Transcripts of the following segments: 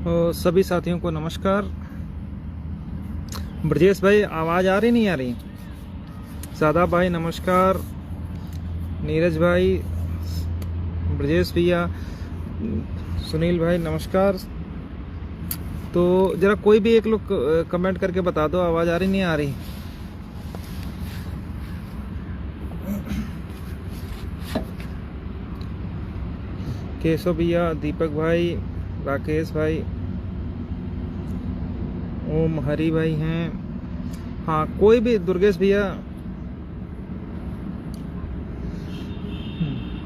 सभी साथियों को नमस्कार। ब्रजेश भाई आवाज़ आ रही नहीं आ रही? सादा भाई नमस्कार, नीरज भाई, ब्रजेश भैया, सुनील भाई नमस्कार। तो ज़रा कोई भी एक लोग कमेंट करके बता दो आवाज़ आ रही नहीं आ रही। केशव भैया, दीपक भाई, राकेश भाई, ओम हरी भाई हैं। हाँ कोई भी, दुर्गेश भैया,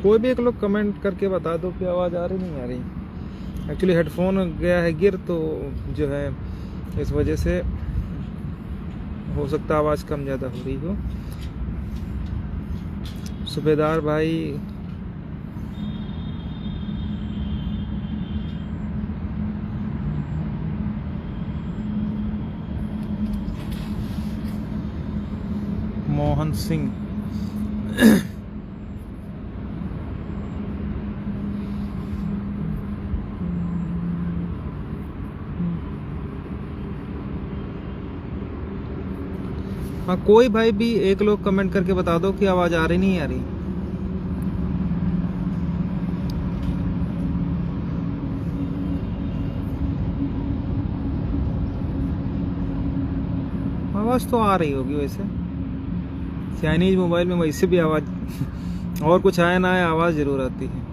कोई भी एक लोग कमेंट करके बता दो कि आवाज़ आ रही नहीं आ रही। एक्चुअली हेडफोन गया है गिर, तो जो है इस वजह से हो सकता है आवाज़ कम ज़्यादा हो रही हो। सूबेदार भाई, मोहन सिंह, हाँ कोई भाई भी एक लोग कमेंट करके बता दो कि आवाज़ आ रही नहीं आ रही। आवाज़ तो आ रही होगी वैसे, चाइनीज मोबाइल में वैसे भी आवाज़ और कुछ आया ना आया आवाज़ ज़रूर आती है।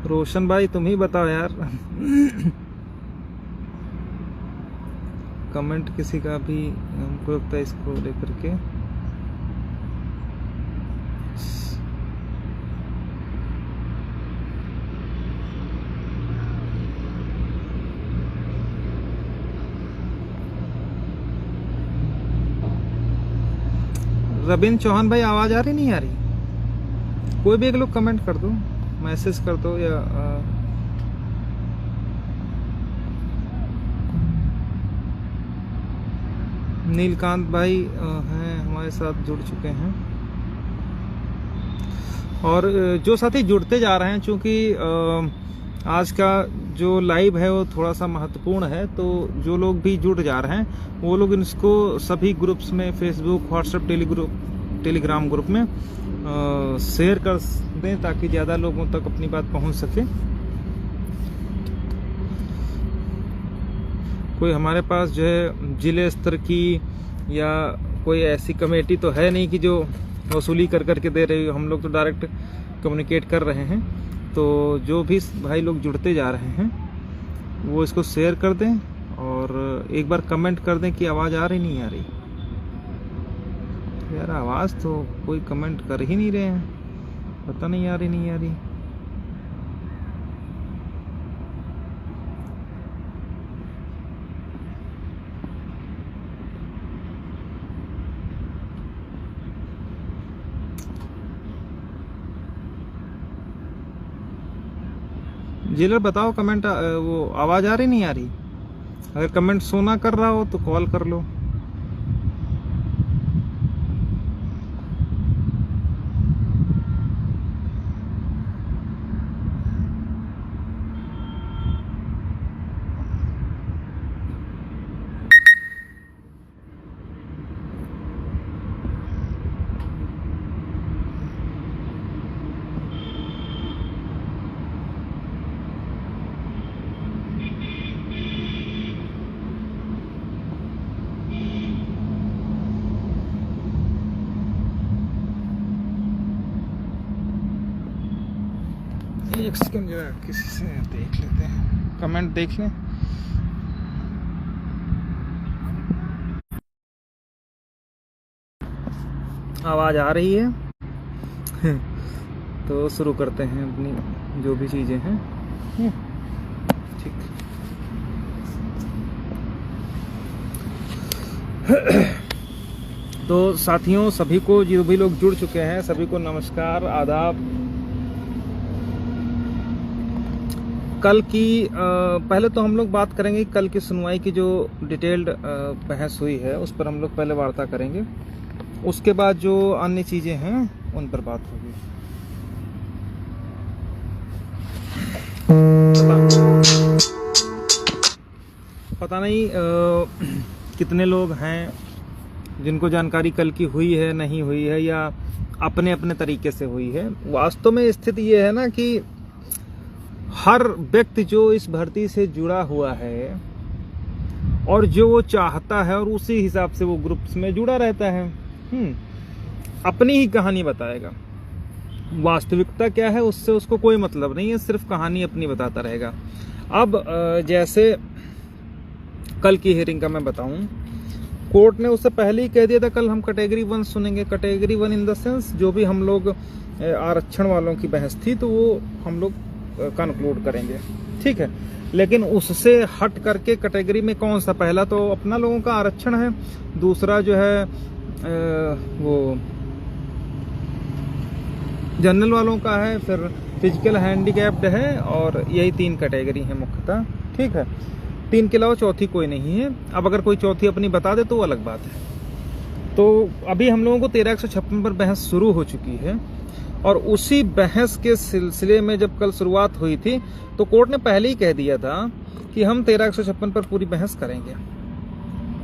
रोशन भाई तुम ही बताओ यार। कमेंट किसी का भी हमको लगता है इसको लेकर के। रविंद्र चौहान भाई आवाज़ आ रही नहीं आ रही? कोई भी एक लोग कमेंट कर दो, मैसेज कर दो या नीलकांत भाई हैं हमारे साथ, जुड़ चुके हैं। और जो साथी जुड़ते जा रहे हैं, चूँकि आज का जो लाइव है वो थोड़ा सा महत्वपूर्ण है, तो जो लोग भी जुड़ जा रहे हैं वो लोग इसको सभी ग्रुप्स में, फेसबुक, व्हाट्सएप, टेलीग्राम ग्रुप में शेयर कर दें ताकि ज़्यादा लोगों तक अपनी बात पहुंच सके। कोई हमारे पास जो है जिले स्तर की या कोई ऐसी कमेटी तो है नहीं कि जो वसूली कर करके दे रही हो। हम लोग तो डायरेक्ट कम्युनिकेट कर रहे हैं। तो जो भी भाई लोग जुड़ते जा रहे हैं वो इसको शेयर कर दें और एक बार कमेंट कर दें कि आवाज़ आ रही नहीं आ रही। यार आवाज़ तो कोई कमेंट कर ही नहीं रहे हैं, पता नहीं आ रही नहीं आ रही। जेलर बताओ कमेंट, वो आवाज़ आ रही नहीं आ रही? अगर कमेंट सोना कर रहा हो तो कॉल कर लो। एक सेकंड जरा किसी से देख लेते हैं, कमेंट देख लें। आवाज़ आ रही है? तो शुरू करते हैं अपनी जो भी चीज़ें हैं। ठीक। तो साथियों सभी को, जो भी लोग जुड़ चुके हैं सभी को नमस्कार, आदाब। कल की पहले तो हम लोग बात करेंगे कल की सुनवाई की जो डिटेल्ड बहस हुई है उस पर हम लोग पहले वार्ता करेंगे। उसके बाद जो अन्य चीज़ें हैं उन पर बात होगी। पता नहीं कितने लोग हैं जिनको जानकारी कल की हुई है, नहीं हुई है, या अपने अपने तरीके से हुई है। वास्तव में स्थिति ये है ना कि हर व्यक्ति जो इस भर्ती से जुड़ा हुआ है और जो वो चाहता है और उसी हिसाब से वो ग्रुप्स में जुड़ा रहता है, अपनी ही कहानी बताएगा। वास्तविकता क्या है उससे उसको कोई मतलब नहीं है, सिर्फ कहानी अपनी बताता रहेगा। अब जैसे कल की हियरिंग का मैं बताऊं, कोर्ट ने उससे पहले ही कह दिया था कल हम कैटेगरी 1 सुनेंगे। कैटेगरी 1 इन द सेंस जो भी हम लोग आरक्षण वालों की बहस थी तो वो हम लोग कंक्लूड करेंगे, ठीक है। लेकिन उससे हट करके कैटेगरी में कौन सा, पहला तो अपना लोगों का आरक्षण है, दूसरा जो है वो जनरल वालों का है, फिर फिजिकल हैंडीकैप्ड है, और यही 3 कैटेगरी है मुख्यतः, ठीक है। 3 के अलावा चौथी कोई नहीं है। अब अगर कोई चौथी अपनी बता दे तो वो अलग बात है। तो अभी हम लोगों को 13-156 पर बहस शुरू हो चुकी है, और उसी बहस के सिलसिले में जब कल शुरुआत हुई थी तो कोर्ट ने पहले ही कह दिया था कि हम 13-156 पर पूरी बहस करेंगे।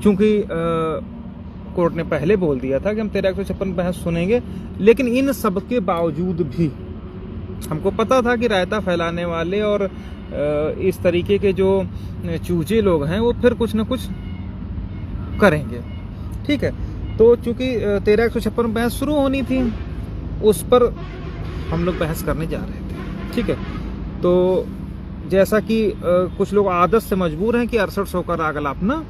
चूंकि कोर्ट ने पहले बोल दिया था कि हम 13-156 बहस सुनेंगे, लेकिन इन सब के बावजूद भी हमको पता था कि रायता फैलाने वाले और इस तरीके के जो चूजे लोग हैं वो फिर कुछ ना कुछ करेंगे, ठीक है। तो चूंकि 13-156 बहस शुरू होनी थी, उस पर हम लोग बहस करने जा रहे थे, ठीक है। तो जैसा कि कुछ लोग आदत से मजबूर हैं कि 6800 का राग अलापना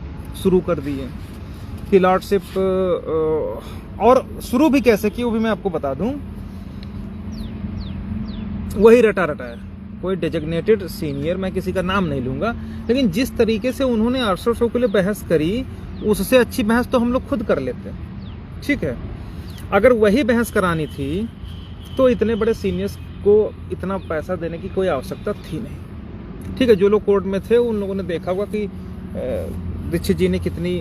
शुरू कर दिए कि लॉर्डशिप, और शुरू भी कैसे की वो भी मैं आपको बता दूं। वही रटा रटा है, कोई डेजिग्नेटेड सीनियर, मैं किसी का नाम नहीं लूंगा, लेकिन जिस तरीके से उन्होंने 6800 के लिए बहस करी उससे अच्छी बहस तो हम लोग खुद कर लेते, ठीक है। अगर वही बहस करानी थी तो इतने बड़े सीनियर्स को इतना पैसा देने की कोई आवश्यकता थी नहीं, ठीक है। जो लोग कोर्ट में थे उन लोगों ने देखा होगा कि दीक्षित जी ने कितनी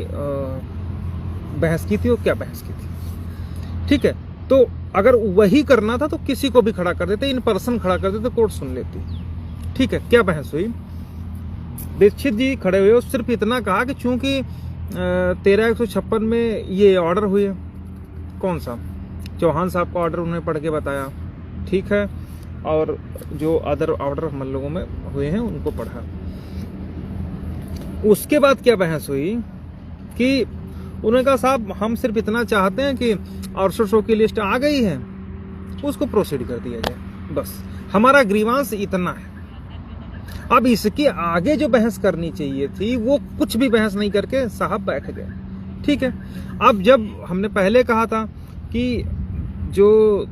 बहस की थी और क्या बहस की थी, ठीक है। तो अगर वही करना था तो किसी को भी खड़ा कर देते, इन पर्सन खड़ा कर देते, कोर्ट सुन लेती, ठीक है। क्या बहस हुई, दीक्षित जी खड़े हुए और सिर्फ इतना कहा कि चूंकि 13-156 में ये ऑर्डर हुए, कौन सा, चौहान साहब का ऑर्डर उन्होंने पढ़ के बताया, ठीक है, और जो अदर ऑर्डर हम लोगों में हुए हैं उनको पढ़ा। उसके बाद क्या बहस हुई कि उन्होंने कहा साहब हम सिर्फ इतना चाहते हैं कि 6800 की लिस्ट आ गई है उसको प्रोसीड कर दिया जाए, बस हमारा ग्रीवांस इतना है। अब इसके आगे जो बहस करनी चाहिए थी वो कुछ भी बहस नहीं करके साहब बैठ गए, ठीक है। अब जब हमने पहले कहा था कि जो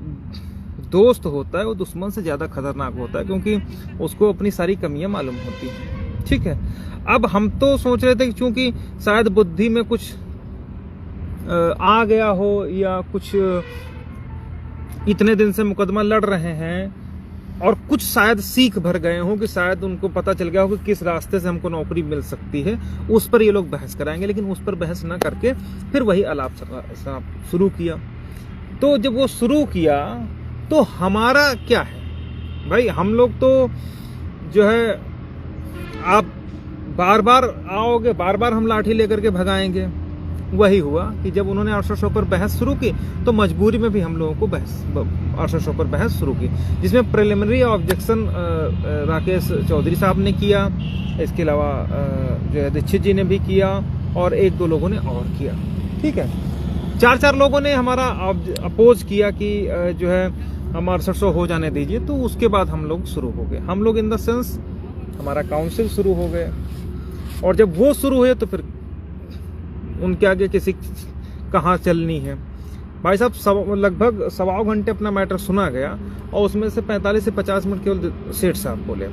दोस्त होता है वो दुश्मन से ज्यादा खतरनाक होता है, क्योंकि उसको अपनी सारी कमियां मालूम होती हैं, ठीक है। अब हम तो सोच रहे थे कि चूंकि शायद बुद्धि में कुछ आ गया हो, या कुछ इतने दिन से मुकदमा लड़ रहे हैं और कुछ शायद सीख भर गए हो, कि शायद उनको पता चल गया हो कि किस रास्ते से हमको नौकरी मिल सकती है, उस पर ये लोग बहस कराएंगे। लेकिन उस पर बहस न करके फिर वही आलाप शुरू किया। तो जब वो शुरू किया तो हमारा क्या है भाई, हम लोग तो जो है आप बार बार आओगे, बार बार हम लाठी लेकर के भगाएंगे। वही हुआ कि जब उन्होंने 6800 पर बहस शुरू की तो मजबूरी में भी हम लोगों को 6800 पर बहस शुरू की, जिसमें प्रिलिमिनरी ऑब्जेक्शन राकेश चौधरी साहब ने किया, इसके अलावा जो है दीक्षित जी ने भी किया, और 1-2 लोगों ने और किया, ठीक है। 4 लोगों ने हमारा अपोज किया कि जो है हम 6800 हो जाने दीजिए। तो उसके बाद हम लोग शुरू हो गए, हम लोग इन द सेंस हमारा काउंसिल शुरू हो गए, और जब वो शुरू हुए तो फिर उनके आगे किसी कहाँ चलनी है। भाई साहब लगभग 1.25 घंटे अपना मैटर सुना गया, और उसमें से 45 से 50 मिनट केवल सेठ साहब बोले,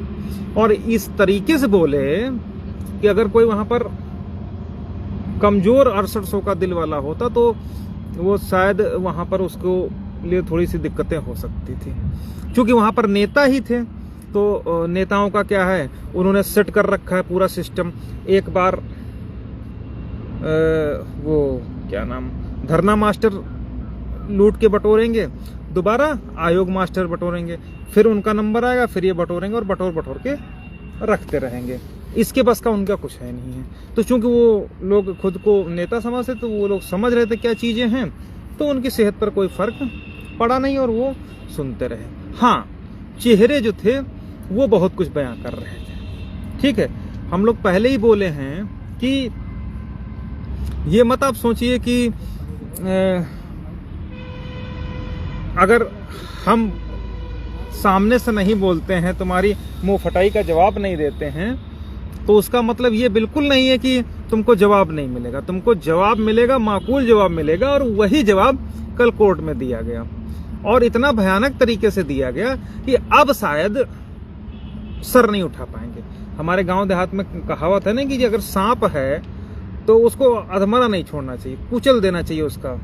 और इस तरीके से बोले कि अगर कोई वहां पर कमजोर 6800 का दिल वाला होता तो वो शायद वहां पर उसको लिए थोड़ी सी दिक्कतें हो सकती थी, क्योंकि वहां पर नेता ही थे तो नेताओं का क्या है, उन्होंने सेट कर रखा है पूरा सिस्टम। एक बार वो क्या नाम, धरना मास्टर लूट के बटोरेंगे, दोबारा आयोग मास्टर बटोरेंगे, फिर उनका नंबर आएगा, फिर ये बटोरेंगे और बटोर के रखते रहेंगे। इसके बस का उनका कुछ है नहीं है। तो चूंकि वो लोग खुद को नेता समझते, तो वो लोग समझ रहे थे क्या चीजें हैं, तो उनकी सेहत पर कोई फर्क पड़ा नहीं और वो सुनते रहे। हाँ, चेहरे जो थे वो बहुत कुछ बयां कर रहे थे। ठीक है, हम लोग पहले ही बोले हैं कि ये मत आप सोचिए कि अगर हम सामने से नहीं बोलते हैं, तुम्हारी मुंह फटाई का जवाब नहीं देते हैं, तो उसका मतलब ये बिल्कुल नहीं है कि तुमको जवाब नहीं मिलेगा। तुमको जवाब मिलेगा, माकूल जवाब मिलेगा, और वही जवाब कल कोर्ट में दिया गया, और इतना भयानक तरीके से दिया गया कि अब शायद सर नहीं उठा पाएंगे। हमारे गांव देहात में कहावत है ना कि अगर सांप है तो उसको अधमरा नहीं छोड़ना चाहिए, कुचल देना चाहिए उसका।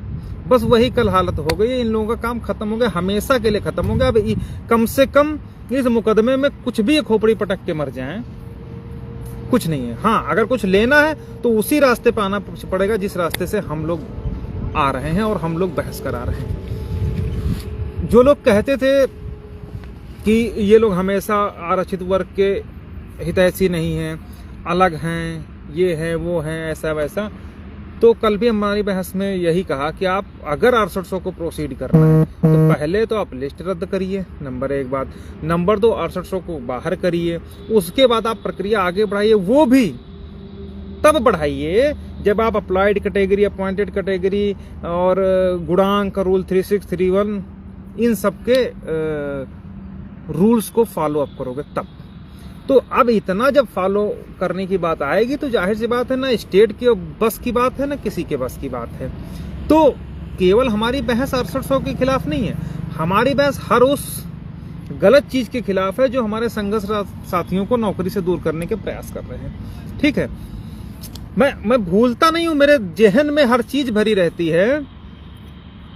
बस वही कल हालत हो गई। इन लोगों का काम खत्म हो गया, हमेशा के लिए खत्म हो गया। अब कम से कम इस मुकदमे में कुछ भी खोपड़ी पटक के मर जाएं, कुछ नहीं है। हाँ, अगर कुछ लेना है तो उसी रास्ते पे आना पड़ेगा जिस रास्ते से हम लोग आ रहे हैं और हम लोग बहस करा रहे हैं। जो लोग कहते थे कि ये लोग हमेशा आरक्षित वर्ग के हितैषी नहीं हैं, अलग हैं, ये है वो है, ऐसा वैसा, तो कल भी हमारी बहस में यही कहा कि आप अगर 6800 को प्रोसीड करना है तो पहले तो आप लिस्ट रद्द करिए, नंबर 1 बात। नंबर 2, 6800 को बाहर करिए, उसके बाद आप प्रक्रिया आगे बढ़ाइए। वो भी तब बढ़ाइए जब आप अप्लाइड कैटेगरी, अपॉइंटेड कैटेगरी और गुणांक रूल 3631 इन सबके रूल्स को फॉलो अप करोगे तब। तो अब इतना जब फॉलो करने की बात आएगी तो जाहिर सी बात है ना स्टेट के बस की बात है ना किसी के बस की बात है। तो केवल हमारी बहस 6800 के खिलाफ नहीं है, हमारी बहस हर उस गलत चीज के खिलाफ है जो हमारे संघर्ष साथियों को नौकरी से दूर करने के प्रयास कर रहे हैं। ठीक है, मैं भूलता नहीं हूं, मेरे जहन में हर चीज भरी रहती है।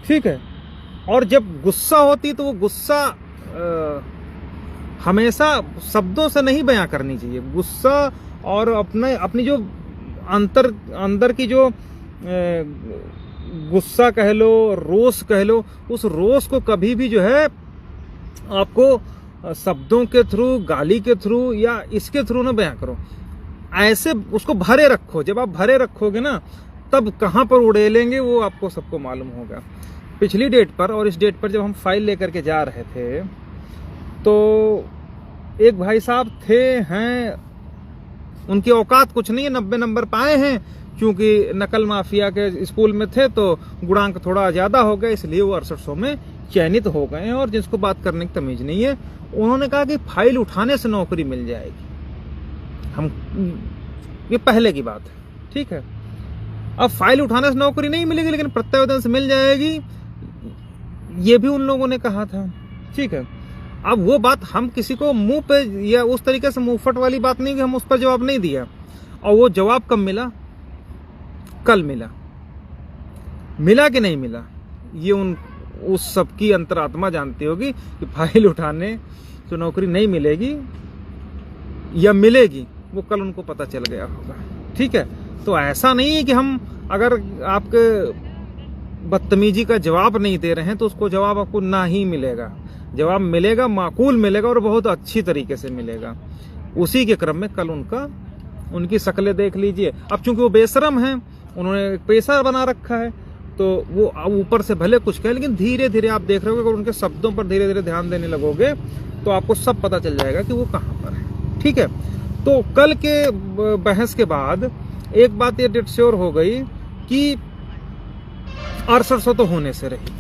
ठीक है, और जब गुस्सा होती तो वो गुस्सा हमेशा शब्दों से नहीं बयां करनी चाहिए। गुस्सा और अपनी जो अंदर की जो गुस्सा कह लो, रोष कह लो, उस रोष को कभी भी जो है आपको शब्दों के थ्रू, गाली के थ्रू या इसके थ्रू ना बयां करो। ऐसे उसको भरे रखो। जब आप भरे रखोगे ना तब कहां पर उड़ेलेंगे वो आपको सबको मालूम होगा। पिछली डेट पर और इस डेट पर जब हम फाइल लेकर के जा रहे थे तो एक भाई साहब हैं, उनकी औकात कुछ नहीं है, 90 नंबर पाए हैं। क्योंकि नकल माफिया के स्कूल में थे तो गुणांक थोड़ा ज्यादा हो गया, इसलिए वो 6800 में चयनित हो गए हैं। और जिसको बात करने की तमीज नहीं है, उन्होंने कहा कि फाइल उठाने से नौकरी मिल जाएगी। ये पहले की बात है। ठीक है, अब फाइल उठाने से नौकरी नहीं मिलेगी लेकिन प्रत्यावेदन से मिल जाएगी, ये भी उन लोगों ने कहा था। ठीक है, अब वो बात हम किसी को मुंह पे या उस तरीके से मुंहफट वाली बात नहीं कि हम उस पर जवाब नहीं दिया। और वो जवाब कब मिला? कल मिला कि नहीं मिला, ये उस सबकी अंतरात्मा जानती होगी कि फाइल उठाने तो नौकरी नहीं मिलेगी या मिलेगी, वो कल उनको पता चल गया होगा। ठीक है, तो ऐसा नहीं है कि हम अगर आपके बदतमीजी का जवाब नहीं दे रहे हैं तो उसको जवाब आपको ना ही मिलेगा। जवाब मिलेगा, माकूल मिलेगा और बहुत अच्छी तरीके से मिलेगा। उसी के क्रम में कल उनकी शक्लें देख लीजिए। अब चूंकि वो बेशरम हैं, उन्होंने एक पेशा बना रखा है, तो वो ऊपर से भले कुछ कहें लेकिन धीरे धीरे आप देख रहे हो अगर उनके शब्दों पर धीरे धीरे ध्यान देने लगोगे तो आपको सब पता चल जाएगा कि वो कहाँ पर है। ठीक है, तो कल के बहस के बाद एक बात ये डेट श्योर हो गई कि 6800 तो होने से रही।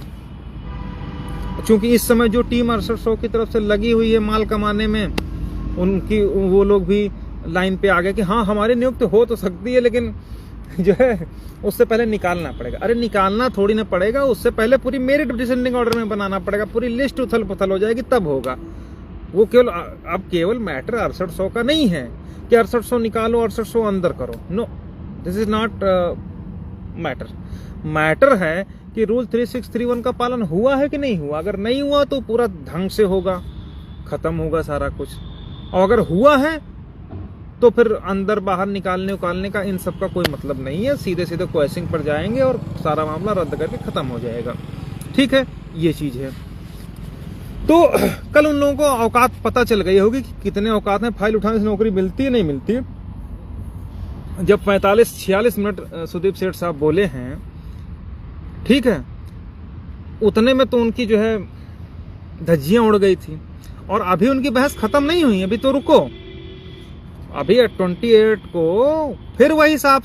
क्योंकि इस समय जो टीम 6800 की तरफ से लगी हुई है माल कमाने में, उनकी वो लोग भी लाइन पे आ गए कि हाँ हमारी नियुक्ति हो तो सकती है लेकिन जो है उससे पहले निकालना पड़ेगा। अरे निकालना थोड़ी ना पड़ेगा, उससे पहले पूरी मेरिट डिसेंडिंग ऑर्डर में बनाना पड़ेगा, पूरी लिस्ट उथल पुथल हो जाएगी तब होगा वो। केवल मैटर 6800 का नहीं है कि 6800 निकालो 6800 अंदर करो। No, this is not matter है कि रूल 3631 का पालन हुआ है कि नहीं हुआ। अगर नहीं हुआ तो पूरा ढंग से होगा, खत्म होगा सारा कुछ। और अगर हुआ है तो फिर अंदर बाहर निकालने उकालने का इन सब का कोई मतलब नहीं है, सीधे सीधे क्वेश्चन पर जाएंगे और सारा मामला रद्द करके खत्म हो जाएगा। ठीक है, ये चीज है। तो कल उन लोगों को औकात पता चल गई होगी कि कितने औकात हैं, फाइल उठाने से नौकरी मिलती है नहीं मिलती। जब 45-46 मिनट सुदीप सेठ साहब बोले हैं, ठीक है, उतने में तो उनकी जो है धज्जियां उड़ गई थी। और अभी उनकी बहस खत्म नहीं हुई, अभी तो रुको, अभी 28 को फिर वही साहब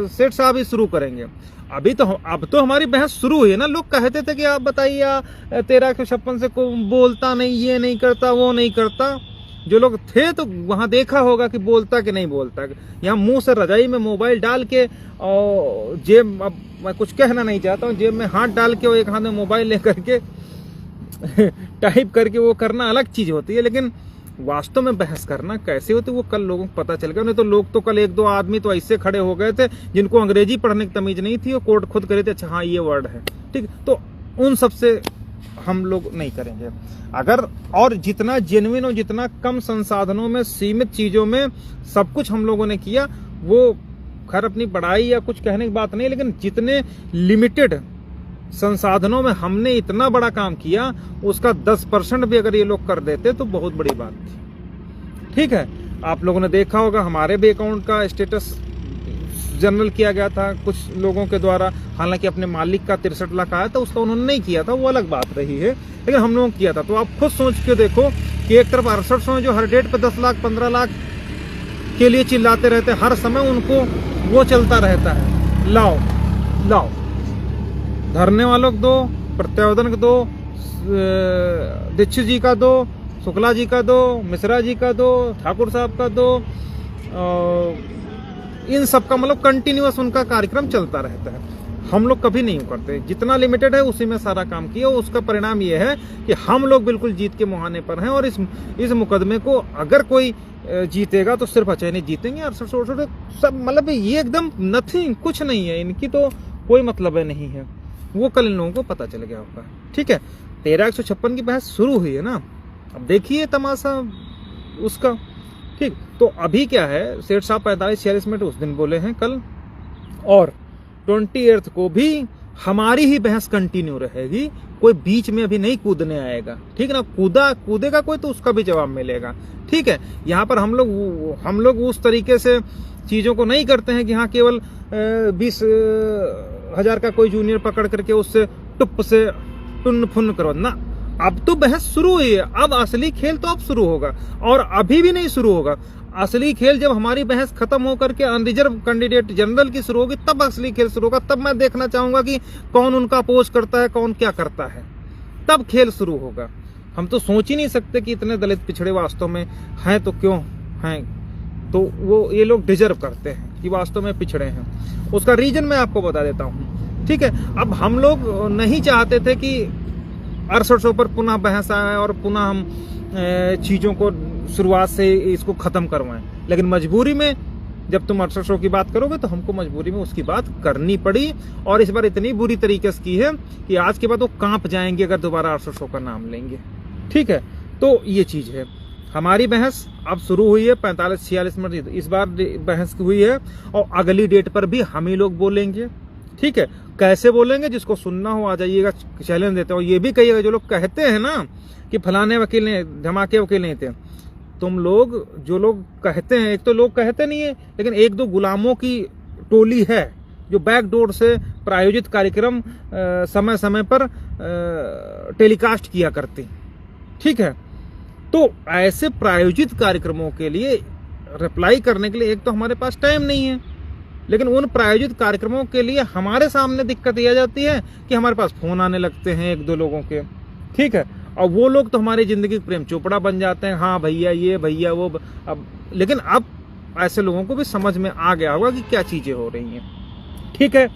सेठ साहब ही शुरू करेंगे। अब तो हमारी बहस शुरू हुई है ना। लोग कहते थे कि आप बताइए 1356 से को बोलता नहीं, ये नहीं करता, वो नहीं करता। जो लोग थे तो वहां देखा होगा कि बोलता कि नहीं बोलता। यहाँ मुंह से रजाई में मोबाइल डाल के और जेब, अब मैं कुछ कहना नहीं चाहता हूँ, जेब में हाथ डाल के और एक हाथ में मोबाइल लेकर के टाइप करके वो करना अलग चीज होती है, लेकिन वास्तव में बहस करना कैसे होती है वो कल लोगों को पता चल गया। नहीं तो लोग तो कल 1-2 आदमी तो ऐसे खड़े हो गए थे जिनको अंग्रेजी पढ़ने की तमीज नहीं थी, वो कोड खुद करे थे, अच्छा हाँ ये वर्ड है, ठीक। तो उन सब से हम लोग नहीं करेंगे। अगर और जितना जेन्युइन और जितना कम संसाधनों में, सीमित चीजों में सब कुछ हम लोगों ने किया, वो खैर अपनी बड़ाई या कुछ कहने की बात नहीं, लेकिन जितने लिमिटेड संसाधनों में हमने इतना बड़ा काम किया, उसका 10% भी अगर ये लोग कर देते तो बहुत बड़ी बात थी। ठीक है, आप लोगों ने देखा होगा हमारे भी अकाउंट का स्टेटस जनरल किया गया था कुछ लोगों के द्वारा, हालांकि अपने मालिक का 63 लाख आया था, उसका उन्होंने नहीं किया था, वो अलग बात रही है, लेकिन हम लोगों किया था। तो आप खुद सोच के देखो कि एक तरफ 6800 जो हर डेट पे 10 लाख 15 लाख के लिए चिल्लाते रहते, हर समय उनको वो चलता रहता है, लाओ लाओ, धरने वालों को दो, प्रत्यावर्तन को दो, दीक्षित जी का दो, शुक्ला जी का दो, मिश्रा जी का दो, ठाकुर साहब का दो, इन सब का मतलब कंटिन्यूअस उनका कार्यक्रम चलता रहता है। हम लोग कभी नहीं करते, जितना लिमिटेड है उसी में सारा काम किया। उसका परिणाम ये है कि हम लोग बिल्कुल जीत के मुहाने पर हैं, और इस मुकदमे को अगर कोई जीतेगा तो सिर्फ अचयनित जीतेंगे, और सब मतलब ये एकदम नथिंग, कुछ नहीं है, इनकी तो कोई मतलब है नहीं है। वो कल इन लोगों को पता चल गया होगा। ठीक है, 13-156 की बहस शुरू हुई है ना, अब देखिए तमाशा उसका। ठीक, तो अभी क्या है, सेठ साहब 45-46 मिनट उस दिन बोले हैं कल, और 28 को भी हमारी ही बहस कंटिन्यू रहेगी, कोई बीच में अभी नहीं कूदने आएगा। ठीक है ना, कूदेगा कोई तो उसका भी जवाब मिलेगा। ठीक है, यहाँ पर हम लोग उस तरीके से चीजों को नहीं करते हैं कि हाँ केवल 20,000 का कोई जूनियर पकड़ करके उससे टुप से टुन फुन करो ना। अब तो बहस शुरू हुई है, अब असली खेल तो अब शुरू होगा, और अभी भी नहीं शुरू होगा। असली खेल जब हमारी बहस खत्म होकर के अनरिजर्व कैंडिडेट जनरल की शुरू होगी, तब असली खेल शुरू होगा। तब मैं देखना चाहूंगा कि कौन उनका अपोज करता है, कौन क्या करता है, तब खेल शुरू होगा। हम तो सोच ही नहीं सकते कि इतने दलित पिछड़े वास्तव में हैं, तो क्यों हैं, तो वो ये लोग डिजर्व करते हैं कि वास्तव में पिछड़े हैं। उसका रीजन मैं आपको बता देता हूँ। ठीक है, अब हम लोग नहीं चाहते थे कि 6800 पर पुनः बहस आए और पुनः हम चीजों को शुरुआत से इसको खत्म करवाएं, लेकिन मजबूरी में जब तुम 6800 की बात करोगे तो हमको मजबूरी में उसकी बात करनी पड़ी, और इस बार इतनी बुरी तरीके से की है कि आज के बाद वो कांप जाएंगे अगर दोबारा 6800 का नाम लेंगे। ठीक है, तो ये चीज है। हमारी बहस अब शुरू हुई है, 45-46 मिनट इस बार बहस हुई है, और अगली डेट पर भी हम ही लोग बोलेंगे। ठीक है, कैसे बोलेंगे, जिसको सुनना हो आ जाइएगा, चैलेंज देते हो। ये भी कहिएगा जो लोग कहते हैं ना कि फलाने वकील ने धमाके वकील नहीं थे, तुम लोग जो लोग कहते हैं, एक तो लोग कहते नहीं है, लेकिन 1-2 गुलामों की टोली है जो बैकडोर से प्रायोजित कार्यक्रम समय समय पर टेलीकास्ट किया करती। ठीक है, तो ऐसे प्रायोजित कार्यक्रमों के लिए रिप्लाई करने के लिए एक तो हमारे पास टाइम नहीं है, लेकिन उन प्रायोजित कार्यक्रमों के लिए हमारे सामने दिक्कत ये आ जाती है कि हमारे पास फोन आने लगते हैं 1-2 लोगों के। ठीक है, और वो लोग तो हमारी जिंदगी के प्रेम चोपड़ा बन जाते हैं, हाँ भैया ये भैया वो। अब लेकिन अब ऐसे लोगों को भी समझ में आ गया होगा कि क्या चीजें हो रही हैं। ठीक है,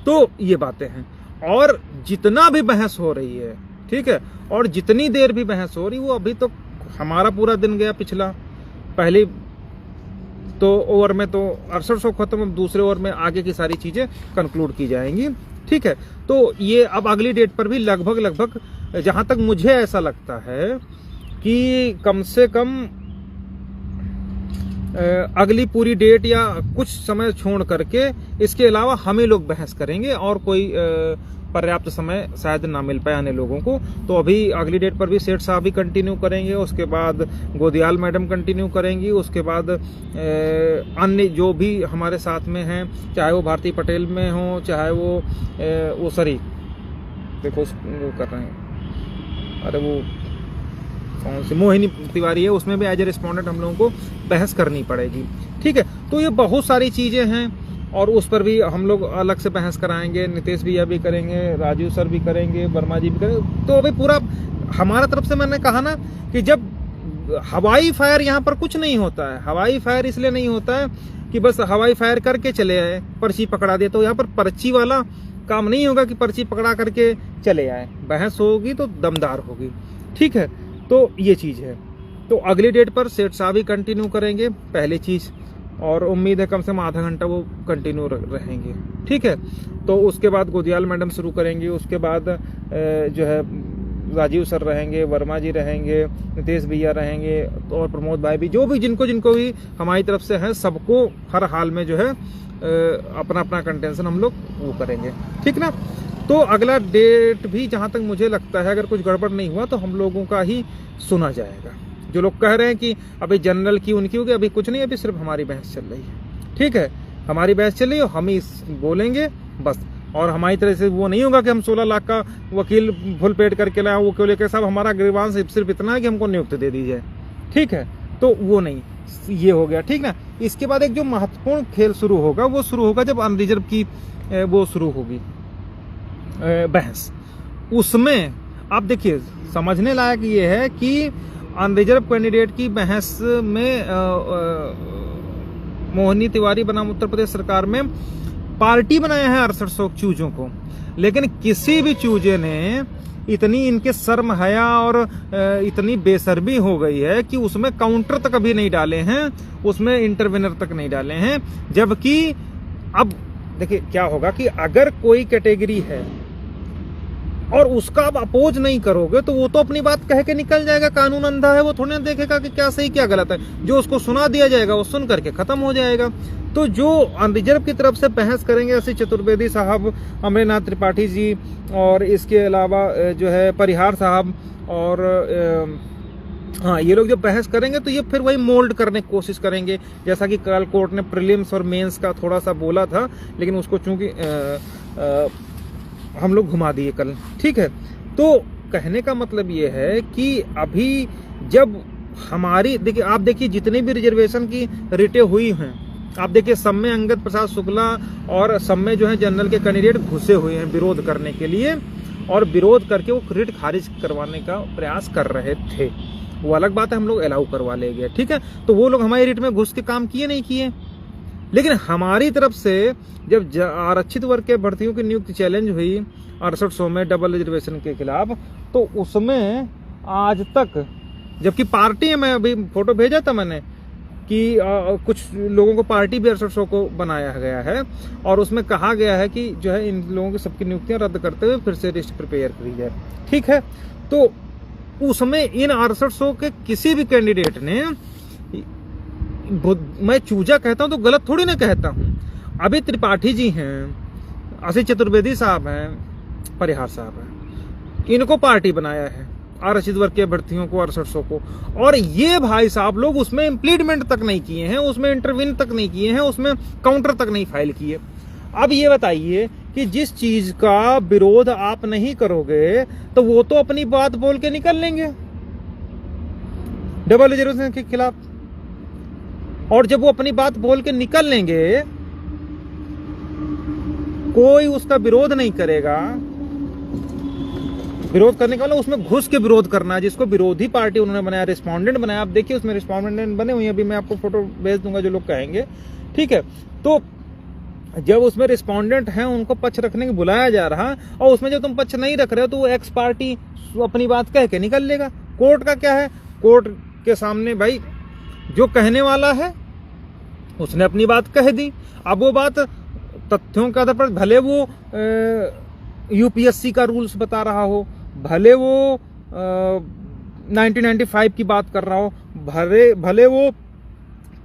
तो ये बातें हैं, और जितना भी बहस हो रही है, ठीक है, और जितनी देर भी बहस हो रही, वो अभी तो हमारा पूरा दिन गया पिछला। पहली तो ओवर में तो 6800 खत्म, अब दूसरे ओवर में आगे की सारी चीजें कंक्लूड की जाएंगी। ठीक है, तो ये अब अगली डेट पर भी लगभग जहां तक मुझे ऐसा लगता है कि कम से कम अगली पूरी डेट या कुछ समय छोड़ करके इसके अलावा हम ही लोग बहस करेंगे और कोई पर्याप्त समय शायद ना मिल पाए आने लोगों को। तो अभी अगली डेट पर भी सेठ साहब भी कंटिन्यू करेंगे, उसके बाद गोदियाल मैडम कंटिन्यू करेंगी, उसके बाद अन्य जो भी हमारे साथ में हैं, चाहे वो भारती पटेल में हो, चाहे वो सॉरी देखो वो कर रहे हैं, अरे वो कौन सी मोहिनी तिवारी है, उसमें भी एज ए रिस्पॉन्डेंट हम लोगों को बहस करनी पड़ेगी। ठीक है, तो ये बहुत सारी चीज़ें हैं और उस पर भी हम लोग अलग से बहस कराएंगे। नीतीश भैया भी करेंगे, राजीव सर भी करेंगे, वर्मा जी भी करेंगे। तो अभी पूरा हमारा तरफ से मैंने कहा ना कि जब हवाई फायर यहाँ पर कुछ नहीं होता है, हवाई फायर इसलिए नहीं होता है कि बस हवाई फायर करके चले आए, पर्ची पकड़ा दे। तो यहाँ पर पर्ची वाला काम नहीं होगा कि पर्ची पकड़ा करके चले आए, बहस होगी तो दमदार होगी। ठीक है, तो ये चीज़ है। तो अगली डेट पर सेठ साहब ही कंटिन्यू करेंगे पहली चीज़, और उम्मीद है कम से कम आधा घंटा वो कंटिन्यू रहेंगे। ठीक है, तो उसके बाद गोदियाल मैडम शुरू करेंगी, उसके बाद जो है राजीव सर रहेंगे, वर्मा जी रहेंगे, नीतीश भैया रहेंगे और प्रमोद भाई भी, जो भी जिनको भी हमारी तरफ से है, सबको हर हाल में जो है अपना अपना कंटेंशन हम लोग वो करेंगे। ठीक ना, तो अगला डेट भी जहाँ तक मुझे लगता है अगर कुछ गड़बड़ नहीं हुआ तो हम लोगों का ही सुना जाएगा। जो लोग कह रहे हैं कि अभी जनरल की उनकी होगी, अभी कुछ नहीं, अभी सिर्फ हमारी बहस चल रही है। ठीक है, हमारी बहस चल रही है, हम ही बोलेंगे बस। और हमारी तरह से वो नहीं होगा कि हम 16 लाख का वकील फुल पेड करके लाए, वो क्यों लेकर साहब हमारा ग्रीवांस सिर्फ इतना है कि हमको नियुक्त दे दीजिए। ठीक है, तो वो नहीं, ये हो गया। ठीक ना, इसके बाद एक जो महत्वपूर्ण खेल शुरू होगा वो शुरू होगा जब अनरिजर्व की वो शुरू होगी बहस। उसमें आप देखिए समझने लायक ये है कि अनरिजर्व कैंडिडेट की बहस में मोहिनी तिवारी बनाम उत्तर प्रदेश सरकार में पार्टी बनाया है 6800 चूजों को, लेकिन किसी भी चूजे ने इतनी इनके शर्म हया और इतनी बेशर्मी हो गई है कि उसमें काउंटर तक अभी नहीं डाले हैं, उसमें इंटरवेनर तक नहीं डाले हैं। जबकि अब देखिए क्या होगा कि अगर कोई कैटेगरी है और उसका आप अपोज नहीं करोगे तो वो तो अपनी बात कह के निकल जाएगा। कानून अंधा है, वो थोड़ी ना देखेगा कि क्या सही क्या गलत है। जो उसको सुना दिया जाएगा वो सुन करके खत्म हो जाएगा। तो जो अनरिजर्व की तरफ से बहस करेंगे ऐसे चतुर्वेदी साहब, अमरनाथ त्रिपाठी जी, और इसके अलावा जो है परिहार साहब, और हाँ ये लोग जब बहस करेंगे तो ये फिर वही मोल्ड करने की कोशिश करेंगे, जैसा कि कल कोर्ट ने प्रीलिम्स और मेंस का थोड़ा सा बोला था, लेकिन उसको चूंकि हम लोग घुमा दिए कल। ठीक है, तो कहने का मतलब ये है कि अभी जब हमारी देखिए, आप देखिए जितनी भी रिजर्वेशन की रिटें हुई हैं, आप देखिए सब में अंगद प्रसाद शुक्ला और सब में जो है जनरल के कैंडिडेट घुसे हुए हैं विरोध करने के लिए, और विरोध करके वो रिट खारिज करवाने का प्रयास कर रहे थे। वो अलग बात है, हम लोग अलाउ करवा ले गए। ठीक है, तो वो लोग हमारी रिट में घुस के काम किए नहीं किए, लेकिन हमारी तरफ से जब आरक्षित वर्ग के भर्तियों की नियुक्ति चैलेंज हुई 6800 में डबल रिजर्वेशन के खिलाफ, तो उसमें आज तक, जबकि पार्टी, मैं अभी फोटो भेजा था मैंने कि कुछ लोगों को पार्टी भी 6800 को बनाया गया है, और उसमें कहा गया है कि जो है इन लोगों की सबकी नियुक्तियां रद्द करते हुए फिर से लिस्ट प्रिपेयर करी जाए। ठीक है, तो उसमें इन 6800 के किसी भी कैंडिडेट ने, मैं चूजा कहता हूं तो गलत थोड़ी ना कहता हूं, अभी त्रिपाठी जी हैं, असी चतुर्वेदी साहब हैं, परिहार साहब हैं, इनको पार्टी बनाया है आरक्षित वर्ग के भर्तियों को 6800 को, और ये भाई साहब लोग उसमें इम्प्लीमेंट तक नहीं किए हैं, उसमें इंटरवीन तक नहीं किए हैं, उसमें काउंटर तक नहीं फाइल किए। अब ये बताइए कि जिस चीज का विरोध आप नहीं करोगे तो वो तो अपनी बात बोल के निकल लेंगे डबल रिजर्वेशन के खिलाफ, और जब वो अपनी बात बोल के निकल लेंगे कोई उसका विरोध नहीं करेगा। विरोध करने का मतलब उसमें घुस के विरोध करना है, जिसको विरोधी पार्टी उन्होंने बनाया, रिस्पोंडेंट बनाया। आप देखिए उसमें रिस्पोंडेंट बने हुए हैं, अभी मैं आपको फोटो भेज दूंगा जो लोग कहेंगे। ठीक है, तो जब उसमें रिस्पोंडेंट हैं उनको पक्ष रखने के बुलाया जा रहा, और उसमें जब तुम पक्ष नहीं रख रहे हो तो वो एक्स पार्टी अपनी बात कह के निकल लेगा। कोर्ट का क्या है, कोर्ट के सामने भाई जो कहने वाला है उसने अपनी बात कह दी। अब वो बात तथ्यों के आधार पर, भले वो यूपीएससी का रूल्स बता रहा हो, भले वो 1995 की बात कर रहा हो, भले वो